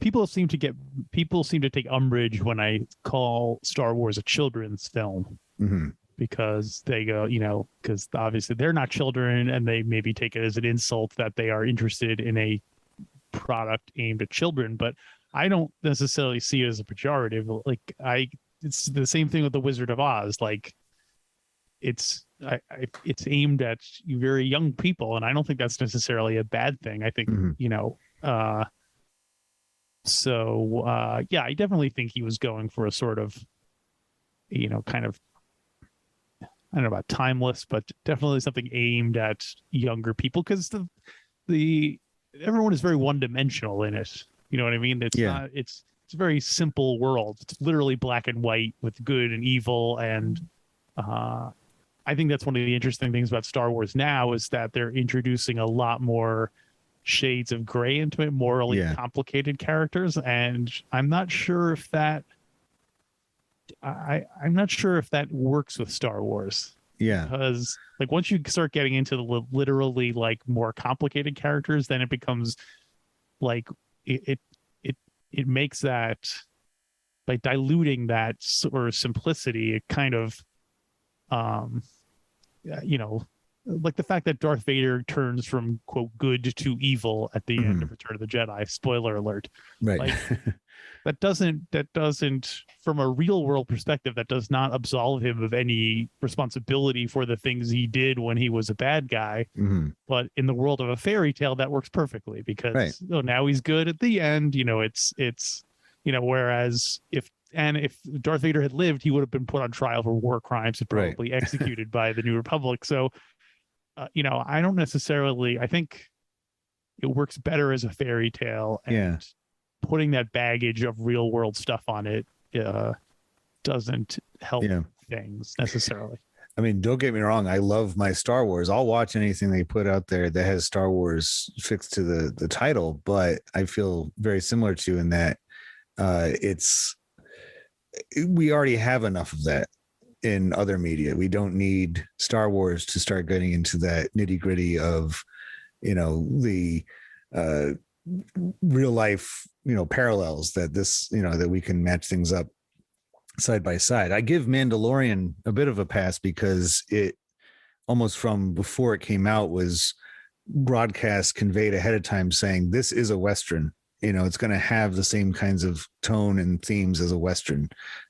People seem to take umbrage when I call Star Wars a children's film, because they go, because obviously they're not children, and they maybe take it as an insult that they are interested in a product aimed at children. But I don't necessarily see it as a pejorative. It's the same thing with The Wizard of Oz. Like, it's aimed at very young people, and I don't think that's necessarily a bad thing. I think, yeah, I definitely think he was going for a sort of, kind of, I don't know about timeless, but definitely something aimed at younger people, because everyone is very one-dimensional in it. You know what I mean? It's not. It's a very simple world. It's literally black and white with good and evil, and I think that's one of the interesting things about Star Wars now, is that they're introducing a lot more shades of gray into it, morally complicated characters, and I'm not sure if that I'm not sure if that works with Star Wars. Yeah. Because like once you start getting into the literally like more complicated characters, then it becomes like it makes that, by diluting that sort of simplicity, it kind of you know, like the fact that Darth Vader turns from quote good to evil at the end of Return of the Jedi, spoiler alert, Right. like that doesn't from a real world perspective, that does not absolve him of any responsibility for the things he did when he was a bad guy. But in the world of a fairy tale, that works perfectly because now he's good at the end. It's whereas if Darth Vader had lived, he would have been put on trial for war crimes and probably executed by the New Republic. So I don't necessarily, I think it works better as a fairy tale, and putting that baggage of real world stuff on it doesn't help things necessarily. I mean, don't get me wrong. I love my Star Wars. I'll watch anything they put out there that has Star Wars fixed to the title, but I feel very similar to you in that we already have enough of that in other media. We don't need Star Wars to start getting into that nitty gritty of, the real life, parallels that that we can match things up side by side. I give Mandalorian a bit of a pass because it almost from before it came out was broadcast conveyed ahead of time saying this is a Western. It's going to have the same kinds of tone and themes as a Western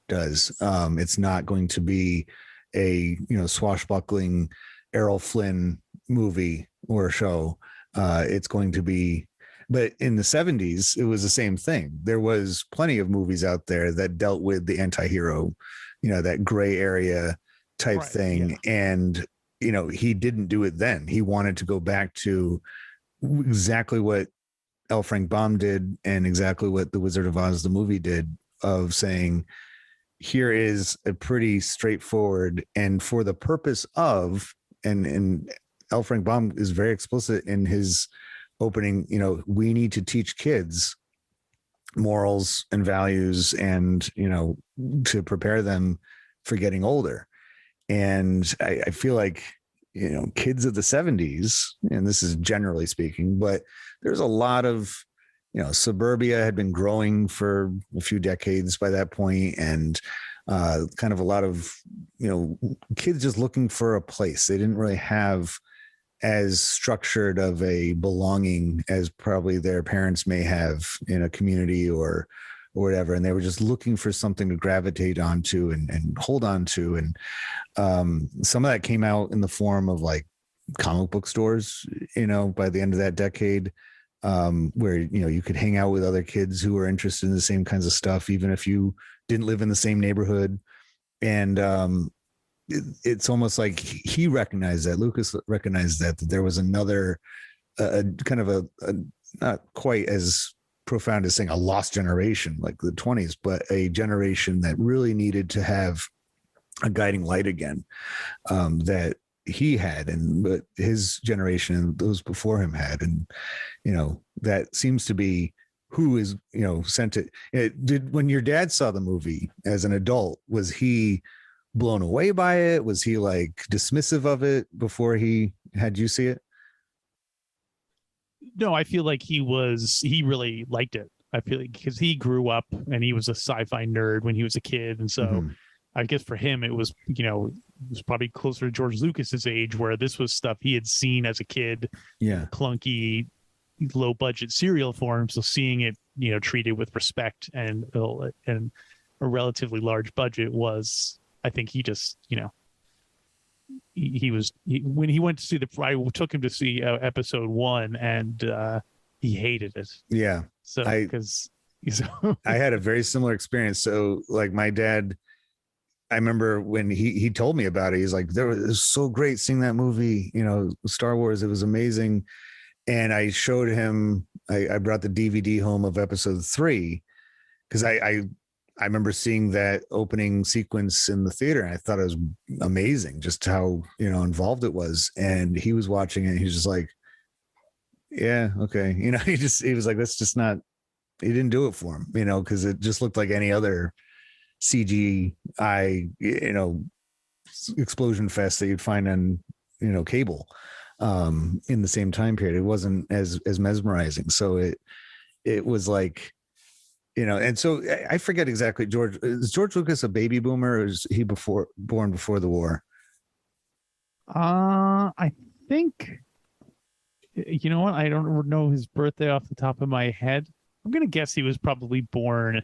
does. It's not going to be a, swashbuckling Errol Flynn movie or show. It's going to be, but in the 70s, it was the same thing. There was plenty of movies out there that dealt with the anti-hero, that gray area type thing. Yeah. And, he didn't do it then. He wanted to go back to exactly what L. Frank Baum did and exactly what The Wizard of Oz, the movie, did, of saying, here is a pretty straightforward, and for the purpose of, and L. Frank Baum is very explicit in his opening, we need to teach kids morals and values and, to prepare them for getting older. And I feel like, kids of the 70s, and this is generally speaking, but there's a lot of, suburbia had been growing for a few decades by that point, and kind of a lot of, kids just looking for a place. They didn't really have as structured of a belonging as probably their parents may have in a community or whatever. And they were just looking for something to gravitate onto and hold on to. And some of that came out in the form of like comic book stores, by the end of that decade, where, you could hang out with other kids who were interested in the same kinds of stuff, even if you didn't live in the same neighborhood. And it's almost like he recognized that, Lucas recognized that there was another kind of a not quite as profound as saying a lost generation like the 20s, but a generation that really needed to have a guiding light again, that he had, and but his generation and those before him had. And that seems to be who is sent it. Did, when your dad saw the movie as an adult, was he blown away by it? Was he like dismissive of it before he had you see it? No, I feel like he really liked it. I feel like because he grew up and he was a sci-fi nerd when he was a kid. And so I guess for him, it was, it was probably closer to George Lucas's age, where this was stuff he had seen as a kid, clunky, low budget serial form. So seeing it, treated with respect and a relatively large budget was, I think he just, when he went to see I took him to see episode 1 and he hated it. Yeah. So because I had a very similar experience. So like my dad, I remember when he told me about it, he's like, it was so great seeing that movie, Star Wars. It was amazing. And I showed him, I brought the DVD home of episode 3 because I remember seeing that opening sequence in the theater, and I thought it was amazing just how, involved it was. And he was watching it, and he was just like, yeah, okay. He was like, that's just not, he didn't do it for him, because it just looked like any other CGI, explosion fest that you'd find on, cable, in the same time period. It wasn't as mesmerizing. So it was like, and so I forget exactly, is George Lucas a baby boomer, or is he born before the war? I think, you know what? I don't know his birthday off the top of my head. I'm going to guess he was probably born,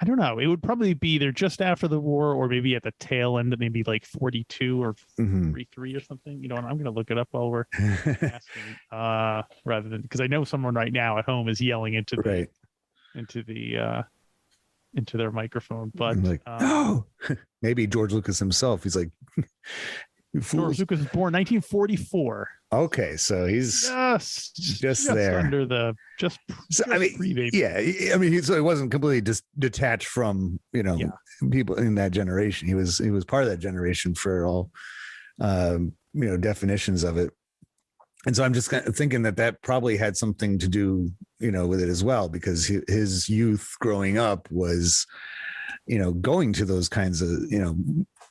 I don't know. It would probably be either just after the war or maybe at the tail end, maybe like 42 or 43 or something. You know, and I'm going to look it up while we're asking, rather than, because I know someone right now at home is yelling into their microphone. But I'm like, no, maybe George Lucas himself. He's like, George Lucas was born 1944. Okay, so he's just there under the just I mean, pre-baby. Yeah, I mean, so it wasn't completely detached from people in that generation. He was part of that generation for all definitions of it. And so I'm just kind of thinking that probably had something to do with it as well, because his youth growing up was going to those kinds of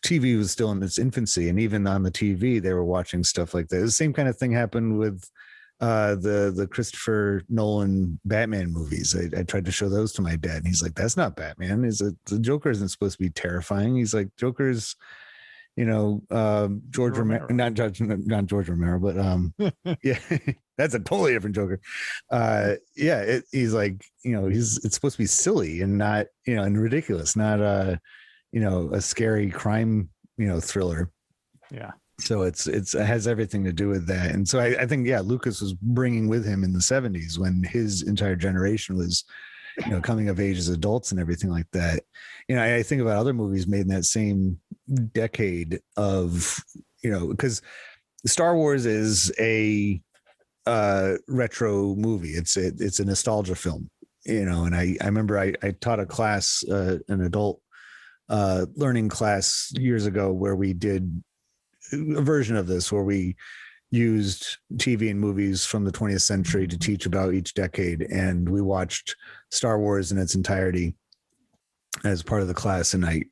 TV was still in its infancy, and even on the TV, they were watching stuff like that. The same kind of thing happened with the Christopher Nolan Batman movies. I tried to show those to my dad, and he's like, "That's not Batman. The Joker isn't supposed to be terrifying." He's like, "Joker's, George Romero, not George Romero, but yeah, that's a totally different Joker." He's like, it's supposed to be silly and not, and ridiculous, not a scary crime, thriller. Yeah. So it has everything to do with that. And so I think, Lucas was bringing with him in the 70s when his entire generation was, coming of age as adults and everything like that. I think about other movies made in that same decade of, because Star Wars is a retro movie. It's a nostalgia film, and I remember I taught a class, an adult learning class years ago, where we did a version of this where we used TV and movies from the 20th century to teach about each decade. And we watched Star Wars in its entirety as part of the class. And I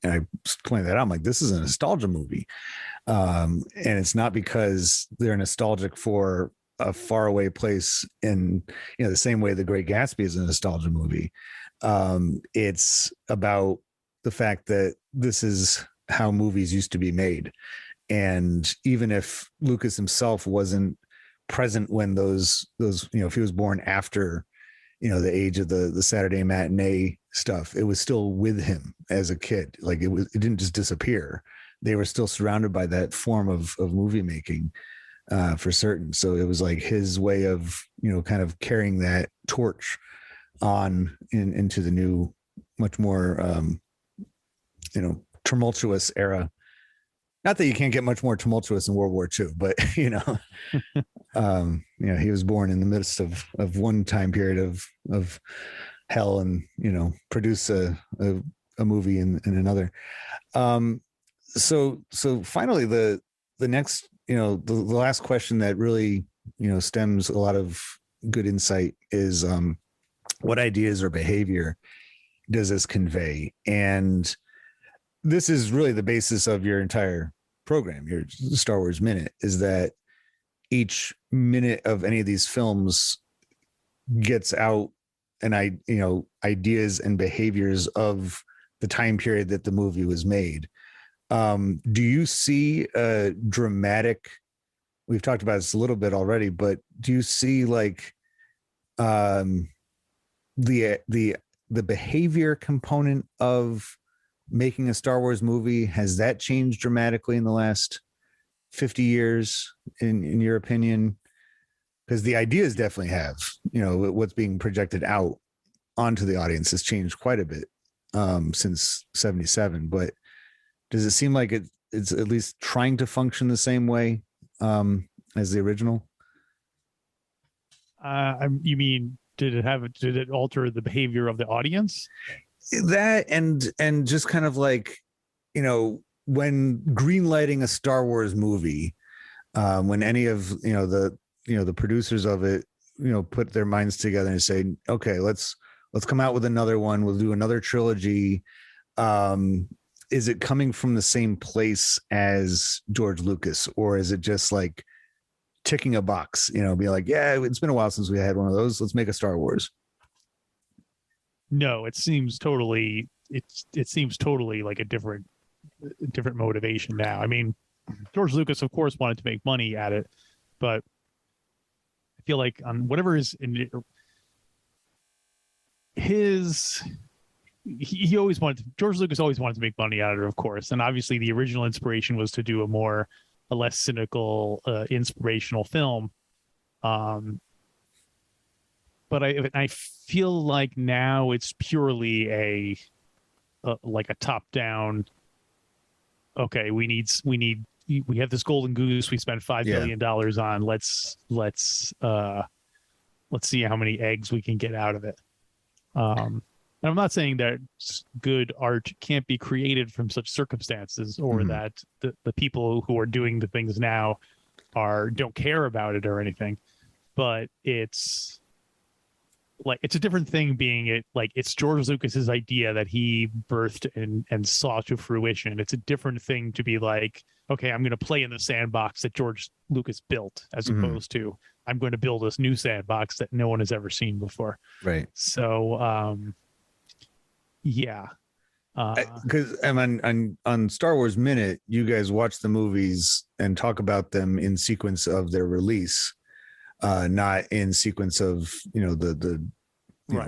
pointed that out. I'm like, this is a nostalgia movie. And it's not because they're nostalgic for a faraway place in, the same way The Great Gatsby is a nostalgia movie. It's about the fact that this is how movies used to be made. And even if Lucas himself wasn't present when those, if he was born after, the age of the Saturday matinee stuff, it was still with him as a kid. Like it didn't just disappear. They were still surrounded by that form of movie making, for certain. So it was like his way of, kind of carrying that torch on into the new, much more, tumultuous era. Not that you can't get much more tumultuous in World War II, but he was born in the midst of one time period of hell, and produce a movie in another. So finally, the next, the last question that really stems a lot of good insight is, what ideas or behavior does this convey? And this is really the basis of your entire program, your Star Wars Minute, is that each minute of any of these films gets out ideas and behaviors of the time period that the movie was made. Do you see a dramatic, we've talked about this a little bit already, but do you see like the behavior component of making a Star Wars movie? Has that changed dramatically in the last 50 years, in your opinion? Because the ideas definitely have, what's being projected out onto the audience has changed quite a bit since 77. But does it seem like it's at least trying to function the same way as the original? You mean, did it alter the behavior of the audience? That and just kind of like, when greenlighting a Star Wars movie, when any of the producers of it put their minds together and say, okay, let's let's come out with another one. We'll do another trilogy. Is it coming from the same place as George Lucas, or is it just like ticking a box, be like, yeah, it's been a while since we had one of those. Let's make a Star Wars. No, it seems totally like a different motivation now. I mean, George Lucas, of course, wanted to make money at it, but I feel like on whatever is in George Lucas always wanted to make money out of it, of course. And obviously the original inspiration was to do a less cynical, inspirational film. But I feel like now it's purely a top down. Okay, we have this golden goose we spent $5 billion on. Let's see how many eggs we can get out of it. And I'm not saying that good art can't be created from such circumstances, or that the people who are doing the things now don't care about it or anything, but it's a different thing being it's George Lucas's idea that he birthed and saw to fruition. It's a different thing to be like, okay, I'm going to play in the sandbox that George Lucas built, as opposed to I'm going to build this new sandbox that no one has ever seen before. Right. So, yeah. Because on Star Wars Minute, you guys watch the movies and talk about them in sequence of their release, not in sequence of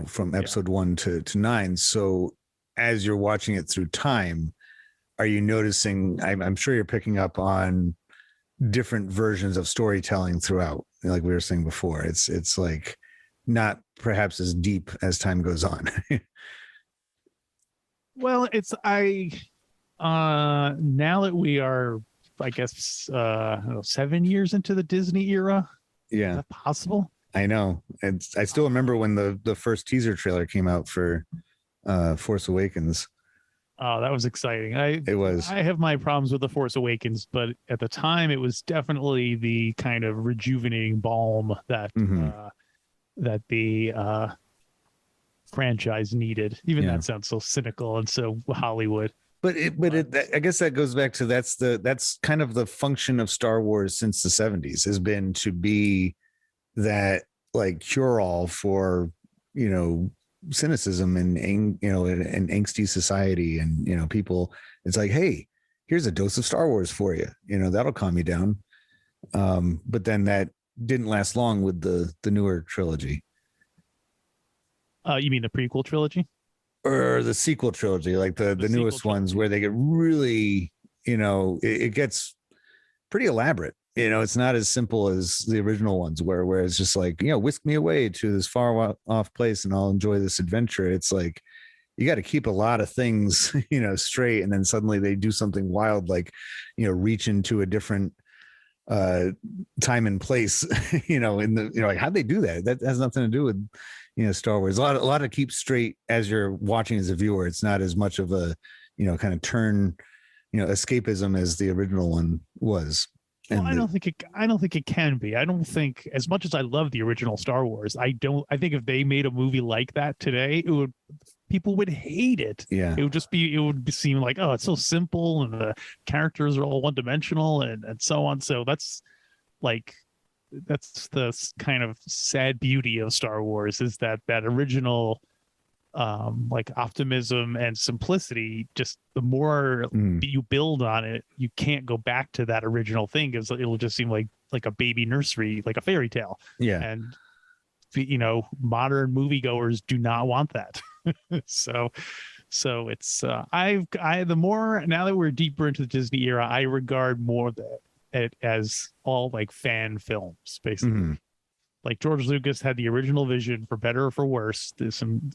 from episode 1 to 9. So as you're watching it through time, are you noticing? I'm sure you're picking up on different versions of storytelling throughout. Like we were saying before, it's like not perhaps as deep as time goes on. Well, now that we are, I guess, 7 years into the Disney era. Yeah. Is that possible? I know. And I still remember when the first teaser trailer came out for Force Awakens. Oh, that was exciting. It was. I have my problems with The Force Awakens, but at the time it was definitely the kind of rejuvenating balm that that the franchise needed. Even that sounds so cynical and so Hollywood. But I guess that goes back to that's kind of the function of Star Wars since the 70s has been to be that like cure all for cynicism and an angsty society, and people. It's like, hey, here's a dose of Star Wars for you. That'll calm you down. But then that didn't last long with the newer trilogy. You mean the prequel trilogy? Or the sequel trilogy, like the newest ones, where they get really, it gets pretty elaborate. It's not as simple as the original ones where it's just like, whisk me away to this far off place and I'll enjoy this adventure. It's like, you got to keep a lot of things, straight. And then suddenly they do something wild, like, reach into a different time and place, like how'd they do that? That has nothing to do with, Star Wars. A lot to keep straight as you're watching as a viewer. It's not as much of a, kind of turn, escapism as the original one was. Well, I don't think it can be. I don't think, as much as I love the original Star Wars, I think if they made a movie like that today, people would hate it. Yeah. It would seem like, oh, it's so simple and the characters are all one dimensional and so on. So that's the kind of sad beauty of Star Wars, is that original optimism and simplicity, just the more you build on it, you can't go back to that original thing, because it'll just seem like a baby nursery, like a fairy tale. Yeah. And modern moviegoers do not want that. so it's the more, now that we're deeper into the Disney era, I regard more it as all like fan films, basically. Like George Lucas had the original vision, for better or for worse. There's some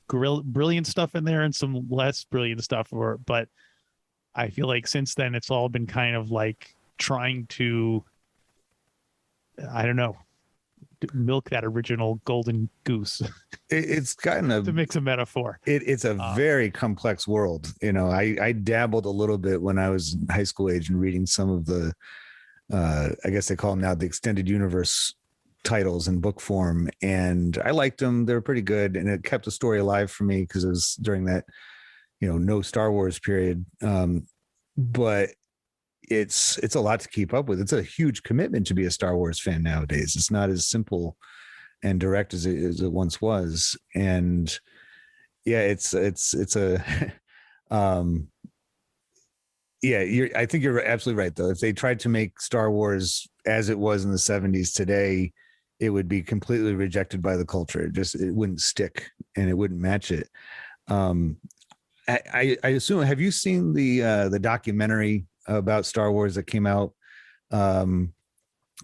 brilliant stuff in there and some less brilliant stuff, but I feel like since then it's all been kind of like trying to, I don't know, milk that original golden goose. It's gotten to mix a metaphor. It's a very complex world. I dabbled a little bit when I was in high school age and reading some of the I guess they call them now the extended universe titles in book form, and I liked them. They were pretty good, and it kept the story alive for me because it was during that, no Star Wars period. But it's a lot to keep up with. It's a huge commitment to be a Star Wars fan nowadays. It's not as simple and direct as it once was. And yeah, it's a I think you're absolutely right, though. If they tried to make Star Wars as it was in the 70s today, it would be completely rejected by the culture. It wouldn't stick and it wouldn't match it. I assume, have you seen the documentary about Star Wars that came out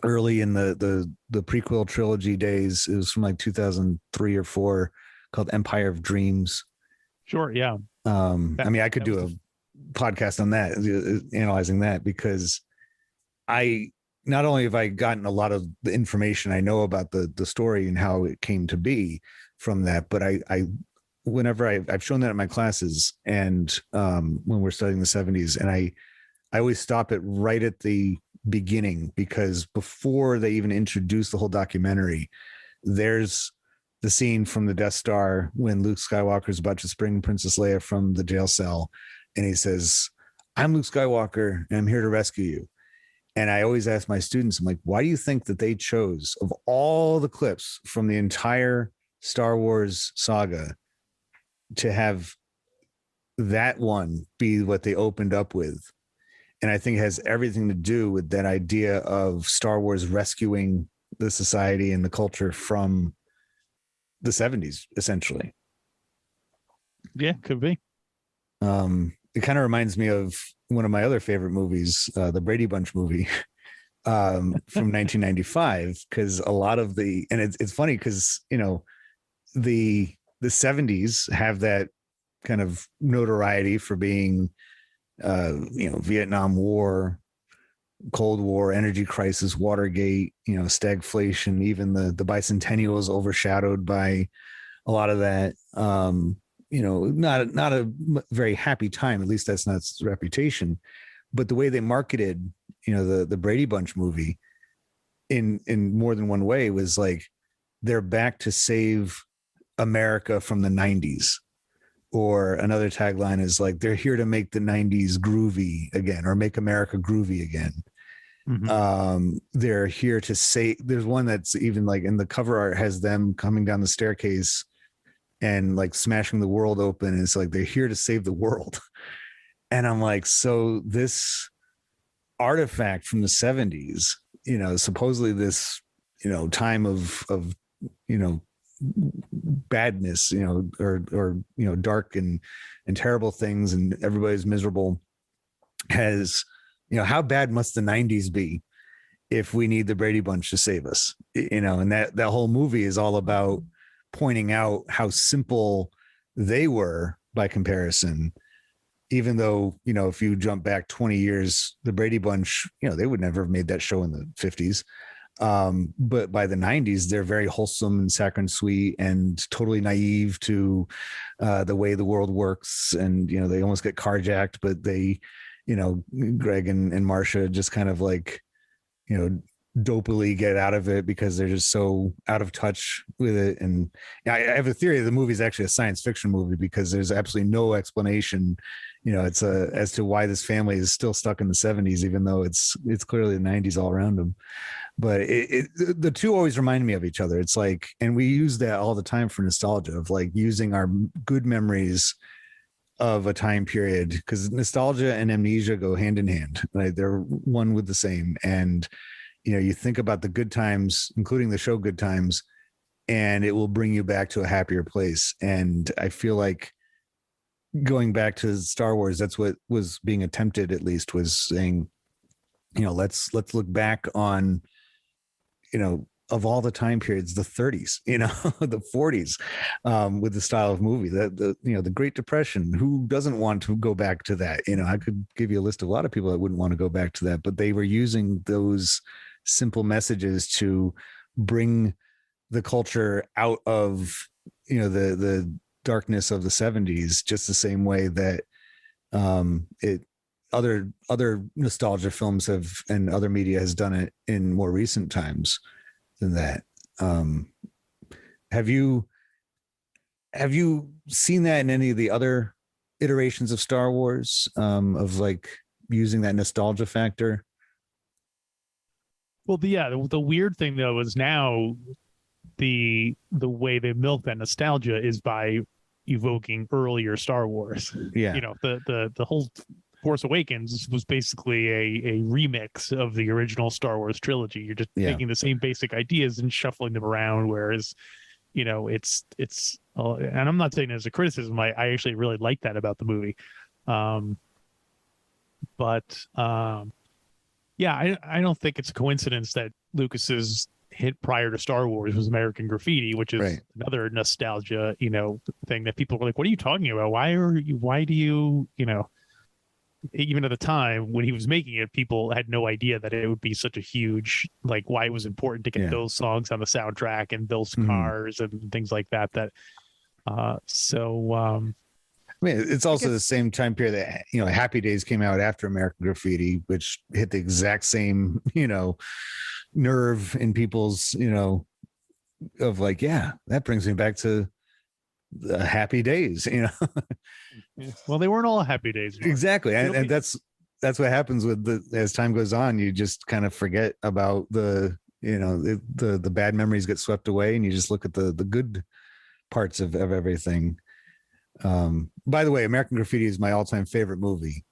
early in the prequel trilogy days? It was from like 2003 or 4, called Empire of Dreams. Sure. Yeah. I could do a podcast on that, analyzing that, because not only have I gotten a lot of the information I know about the story and how it came to be from that, but whenever I've shown that in my classes, and when we're studying the 70s, and I always stop it right at the beginning, because before they even introduce the whole documentary, there's the scene from the Death Star when Luke Skywalker is about to spring Princess Leia from the jail cell, and he says, "I'm Luke Skywalker and I'm here to rescue you." And I always ask my students, I'm like, why do you think that they chose, of all the clips from the entire Star Wars saga, to have that one be what they opened up with? And I think it has everything to do with that idea of Star Wars rescuing the society and the culture from the 70s, essentially. Yeah, could be. It kind of reminds me of one of my other favorite movies, the Brady Bunch movie, from 1995, because a lot of it's funny because, the 70s have that kind of notoriety for being, Vietnam War, Cold War, energy crisis, Watergate, stagflation, even the bicentennial is overshadowed by a lot of that. Not a very happy time, at least that's not its reputation. But the way they marketed, the Brady Bunch movie in more than one way was like, they're back to save America from the 90s. Or another tagline is like, they're here to make the 90s groovy again, or make America groovy again. Mm-hmm. They're here to say, there's one that's even like in the cover art has them coming down the staircase and like smashing the world open. And it's like, they're here to save the world. And I'm like, so this artifact from the 70s, supposedly this, time of badness, or dark and terrible things, and everybody's miserable, has, how bad must the 90s be if we need the Brady Bunch to save us? And that whole movie is all about pointing out how simple they were by comparison, even though, if you jump back 20 years, the Brady Bunch, they would never have made that show in the 50s. But by the 90s, they're very wholesome and saccharine sweet and totally naive to the way the world works. And, they almost get carjacked, but they, Greg and Marsha just kind of like, dopily get out of it because they're just so out of touch with it. And I have a theory the movie is actually a science fiction movie, because there's absolutely no explanation, it's as to why this family is still stuck in the 70s, even though it's clearly the 90s all around them. But the two always remind me of each other. It's like, and we use that all the time for nostalgia, of like using our good memories of a time period, because nostalgia and amnesia go hand in hand, right? They're one with the same. And, you think about the good times, including the show Good Times, and it will bring you back to a happier place. And I feel like going back to Star Wars, that's what was being attempted, at least, was saying, let's look back on, of all the time periods, the 30s, the 40s, with the style of movie, the Great Depression. Who doesn't want to go back to that? I could give you a list of a lot of people that wouldn't want to go back to that, but they were using those simple messages to bring the culture out of, the darkness of the 70s, just the same way that other nostalgia films have, and other media has done it in more recent times than that. Have you seen that in any of the other iterations of Star Wars, of like using that nostalgia factor? Well, the weird thing though is now the way they milk that nostalgia is by evoking earlier Star Wars. Yeah. You know, the whole Force Awakens was basically a remix of the original Star Wars trilogy. You're just taking the same basic ideas and shuffling them around, whereas, you know, it's and I'm not saying it as a criticism. I actually really like that about the movie. Yeah, I don't think it's a coincidence that Lucas's hit prior to Star Wars was American Graffiti, which is another nostalgia, you know, thing that people were like, what are you talking about? Why do you, you know, even at the time when he was making it, people had no idea that it would be such a huge, like, why it was important to get those songs on the soundtrack and those cars and things like that. I mean, it's also the same time period that, you know, Happy Days came out after American Graffiti, which hit the exact same, you know, nerve in people's, you know, of like, yeah, that brings me back to the Happy Days, you know. Well, they weren't all Happy Days. Exactly. And that's what happens with as time goes on, you just kind of forget about the, you know, the bad memories get swept away and you just look at the good parts of everything. By the way, American Graffiti is my all-time favorite movie.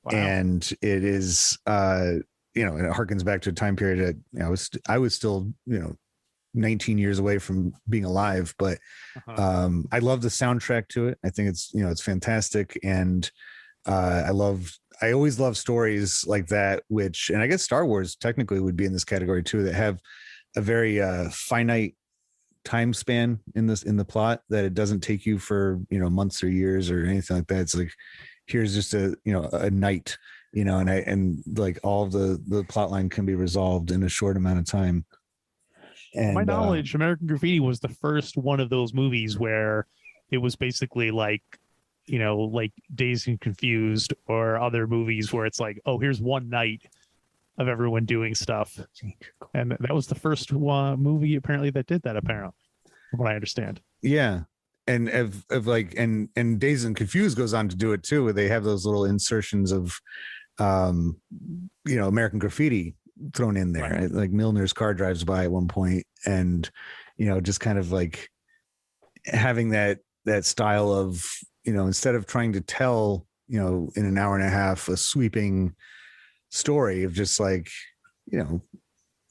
Wow. And it is, you know, and it harkens back to a time period that, you know, I was still, you know, 19 years away from being alive, but I love the soundtrack to it. I think it's, you know, it's fantastic. And I always love stories like that, which, and I guess Star Wars technically would be in this category too, that have a very finite time span in the plot, that it doesn't take you for, you know, months or years or anything like that. It's like, here's just a, you know, a night, you know, and like all of the plot line can be resolved in a short amount of time. And my knowledge, American Graffiti was the first one of those movies where it was basically like, you know, like Dazed and Confused or other movies where it's like, oh, here's one night of everyone doing stuff. And that was the first movie apparently that did that, apparently, from what I understand. Yeah. And of like, and Dazed and Confused goes on to do it too, where they have those little insertions of, you know, American Graffiti thrown in there. Right. Like Milner's car drives by at one point, and, you know, just kind of like having that style of, you know, instead of trying to tell, you know, in an hour and a half, a sweeping story of just like, you know,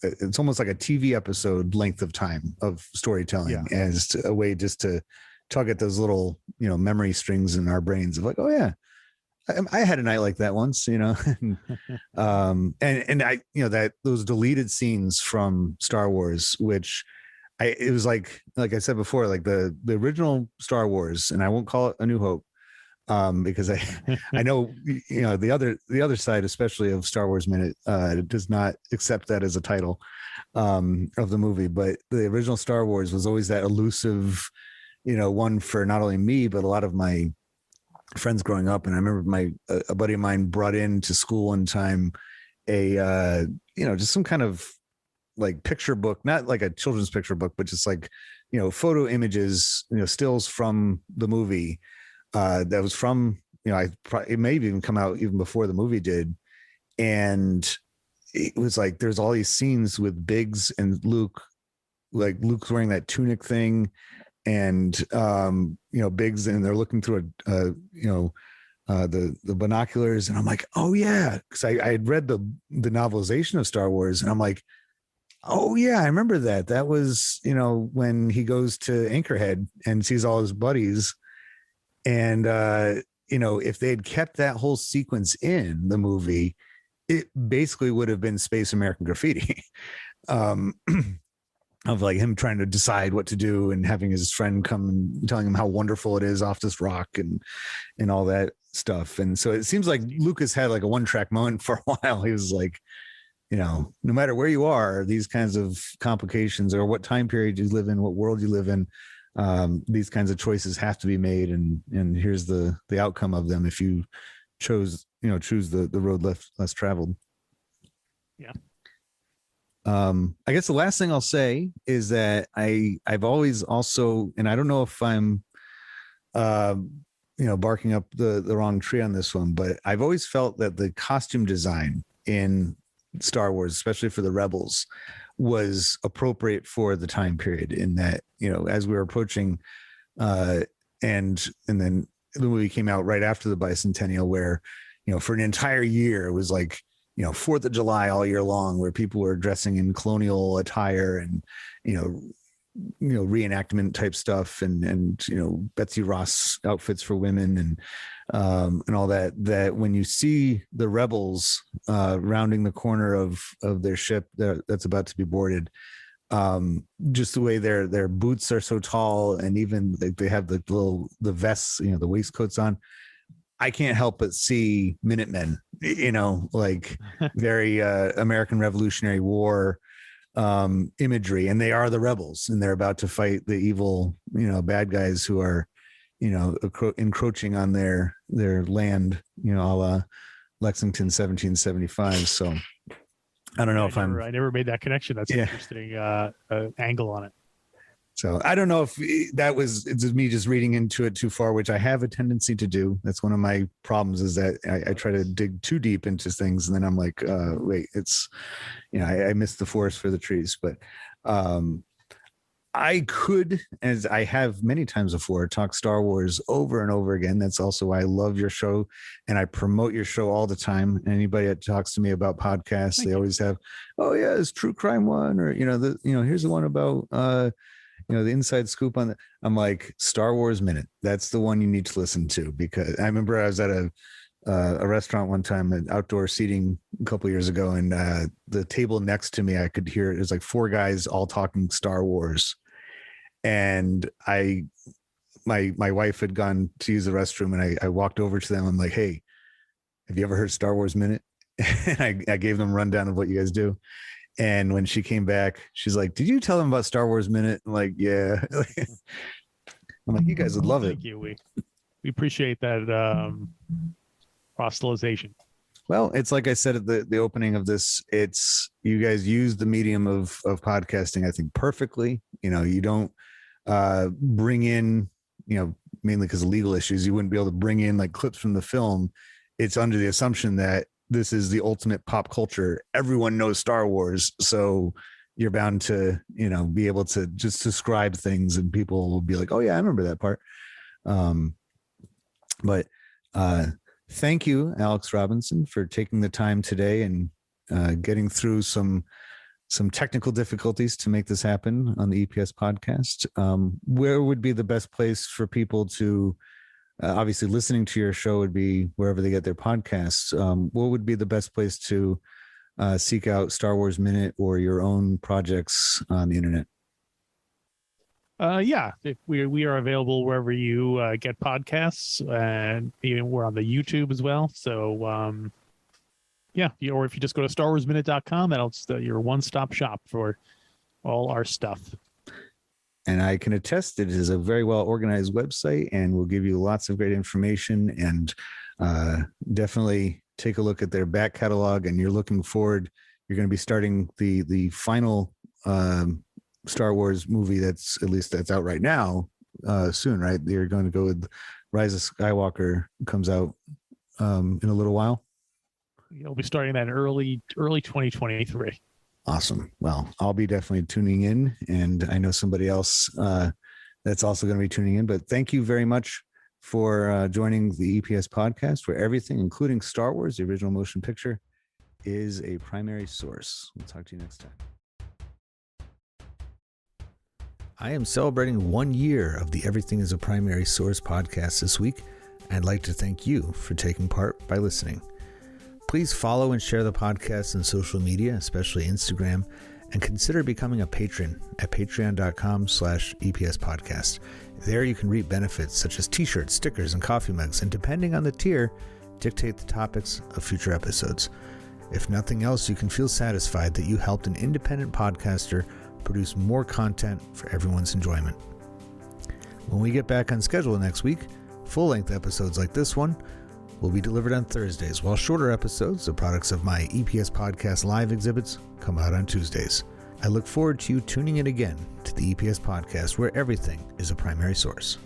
it's almost like a TV episode length of time of storytelling, as a way just to tug at those little, you know, memory strings in our brains of like, oh yeah, I had a night like that once, you know. And I, you know, that those deleted scenes from Star Wars, which it was like I said before, like the original Star Wars, and I won't call it A New Hope, because I know, you know, the other side, especially of Star Wars Minute, does not accept that as a title of the movie. But the original Star Wars was always that elusive, you know, one for not only me but a lot of my friends growing up. And I remember a buddy of mine brought into school one time a you know, just some kind of like picture book, not like a children's picture book, but just like, you know, photo images, you know, stills from the movie that was from, you know, it may have even come out even before the movie did. And it was like there's all these scenes with Biggs and Luke, like Luke's wearing that tunic thing, and you know, Biggs, and they're looking through you know, the binoculars, and I'm like, oh yeah, because I had read the novelization of Star Wars, and I'm like, oh yeah, I remember that. That was, you know, when he goes to Anchorhead and sees all his buddies, and you know, if they had kept that whole sequence in the movie, it basically would have been Space American Graffiti. Of like him trying to decide what to do and having his friend come and telling him how wonderful it is off this rock and all that stuff. And so it seems like Lucas had like a one-track moment for a while. He was like, you know, no matter where you are, these kinds of complications, or what time period you live in, what world you live in, these kinds of choices have to be made. And here's the outcome of them if you choose the road less traveled. Yeah. I guess the last thing I'll say is that I've always also, and I don't know if I'm, barking up the wrong tree on this one, but I've always felt that the costume design in Star Wars, especially for the Rebels, was appropriate for the time period, in that, as we were approaching, and then the movie came out right after the bicentennial, where, for an entire year, it was like, 4th of July all year long, where people were dressing in colonial attire and, reenactment type stuff, and Betsy Ross outfits for women, and all that when you see the Rebels rounding the corner of their ship that's about to be boarded, just the way their boots are so tall, and even they have the vests, the waistcoats on, I can't help but see Minutemen, like very American Revolutionary War imagery, and they are the rebels, and they're about to fight the evil, bad guys who are, encroaching on their land, a la Lexington 1775. So I don't know I never made that connection. That's an interesting angle on it. So I don't know if that was it's me just reading into it too far, which I have a tendency to do. That's one of my problems, is that I try to dig too deep into things, and then I'm like, wait, it's, I missed the forest for the trees. But I could, as I have many times before, talk Star Wars over and over again. That's also why I love your show, and I promote your show all the time. Anybody that talks to me about podcasts, they always have, oh yeah, it's True Crime one, or here's the one about the inside scoop on the, I'm like, Star Wars Minute. That's the one you need to listen to, because I remember I was at a restaurant one time, at outdoor seating a couple of years ago, and the table next to me, I could hear it was like 4 guys all talking Star Wars, and my wife had gone to use the restroom, and I walked over to them. I'm like, hey, have you ever heard Star Wars Minute? And I gave them a rundown of what you guys do. And when she came back, she's like, did you tell them about Star Wars Minute? I'm like, yeah. I'm like, you guys would love it. Thank you. We appreciate that proselytization. Well, it's like I said at the opening of this, it's, you guys use the medium of podcasting, I think, perfectly. You don't bring in, mainly because of legal issues, you wouldn't be able to bring in like clips from the film. It's under the assumption that this is the ultimate pop culture. Everyone knows Star Wars, so you're bound to, be able to just describe things, and people will be like, "Oh yeah, I remember that part." But thank you, Alex Robinson, for taking the time today and getting through some technical difficulties to make this happen on the EPS podcast. Where would be the best place for people to? Obviously, listening to your show would be wherever they get their podcasts. What would be the best place to seek out Star Wars Minute or your own projects on the internet? If we are available wherever you get podcasts, and even we're on the YouTube as well. So, or if you just go to StarWarsMinute.com, that's your one-stop shop for all our stuff. And I can attest that it is a very well organized website, and will give you lots of great information, and definitely take a look at their back catalog. And you're looking forward, you're going to be starting the final Star Wars movie that's out right now soon, right? You're going to go with Rise of Skywalker, comes out in a little while. You'll be starting that in early 2023. Awesome. Well, I'll be definitely tuning in, and I know somebody else that's also going to be tuning in. But thank you very much for joining the EPS podcast, where everything, including Star Wars, the original motion picture, is a primary source. We'll talk to you next time. I am celebrating 1 year of the Everything is a Primary Source podcast this week. I'd like to thank you for taking part by listening. Please follow and share the podcast on social media, especially Instagram, and consider becoming a patron at patreon.com/EPS podcast. There you can reap benefits such as t-shirts, stickers, and coffee mugs, and depending on the tier, dictate the topics of future episodes. If nothing else, you can feel satisfied that you helped an independent podcaster produce more content for everyone's enjoyment. When we get back on schedule next week, full-length episodes like this one will be delivered on Thursdays, while shorter episodes, the products of my EPS Podcast live exhibits, come out on Tuesdays. I look forward to you tuning in again to the EPS Podcast, where everything is a primary source.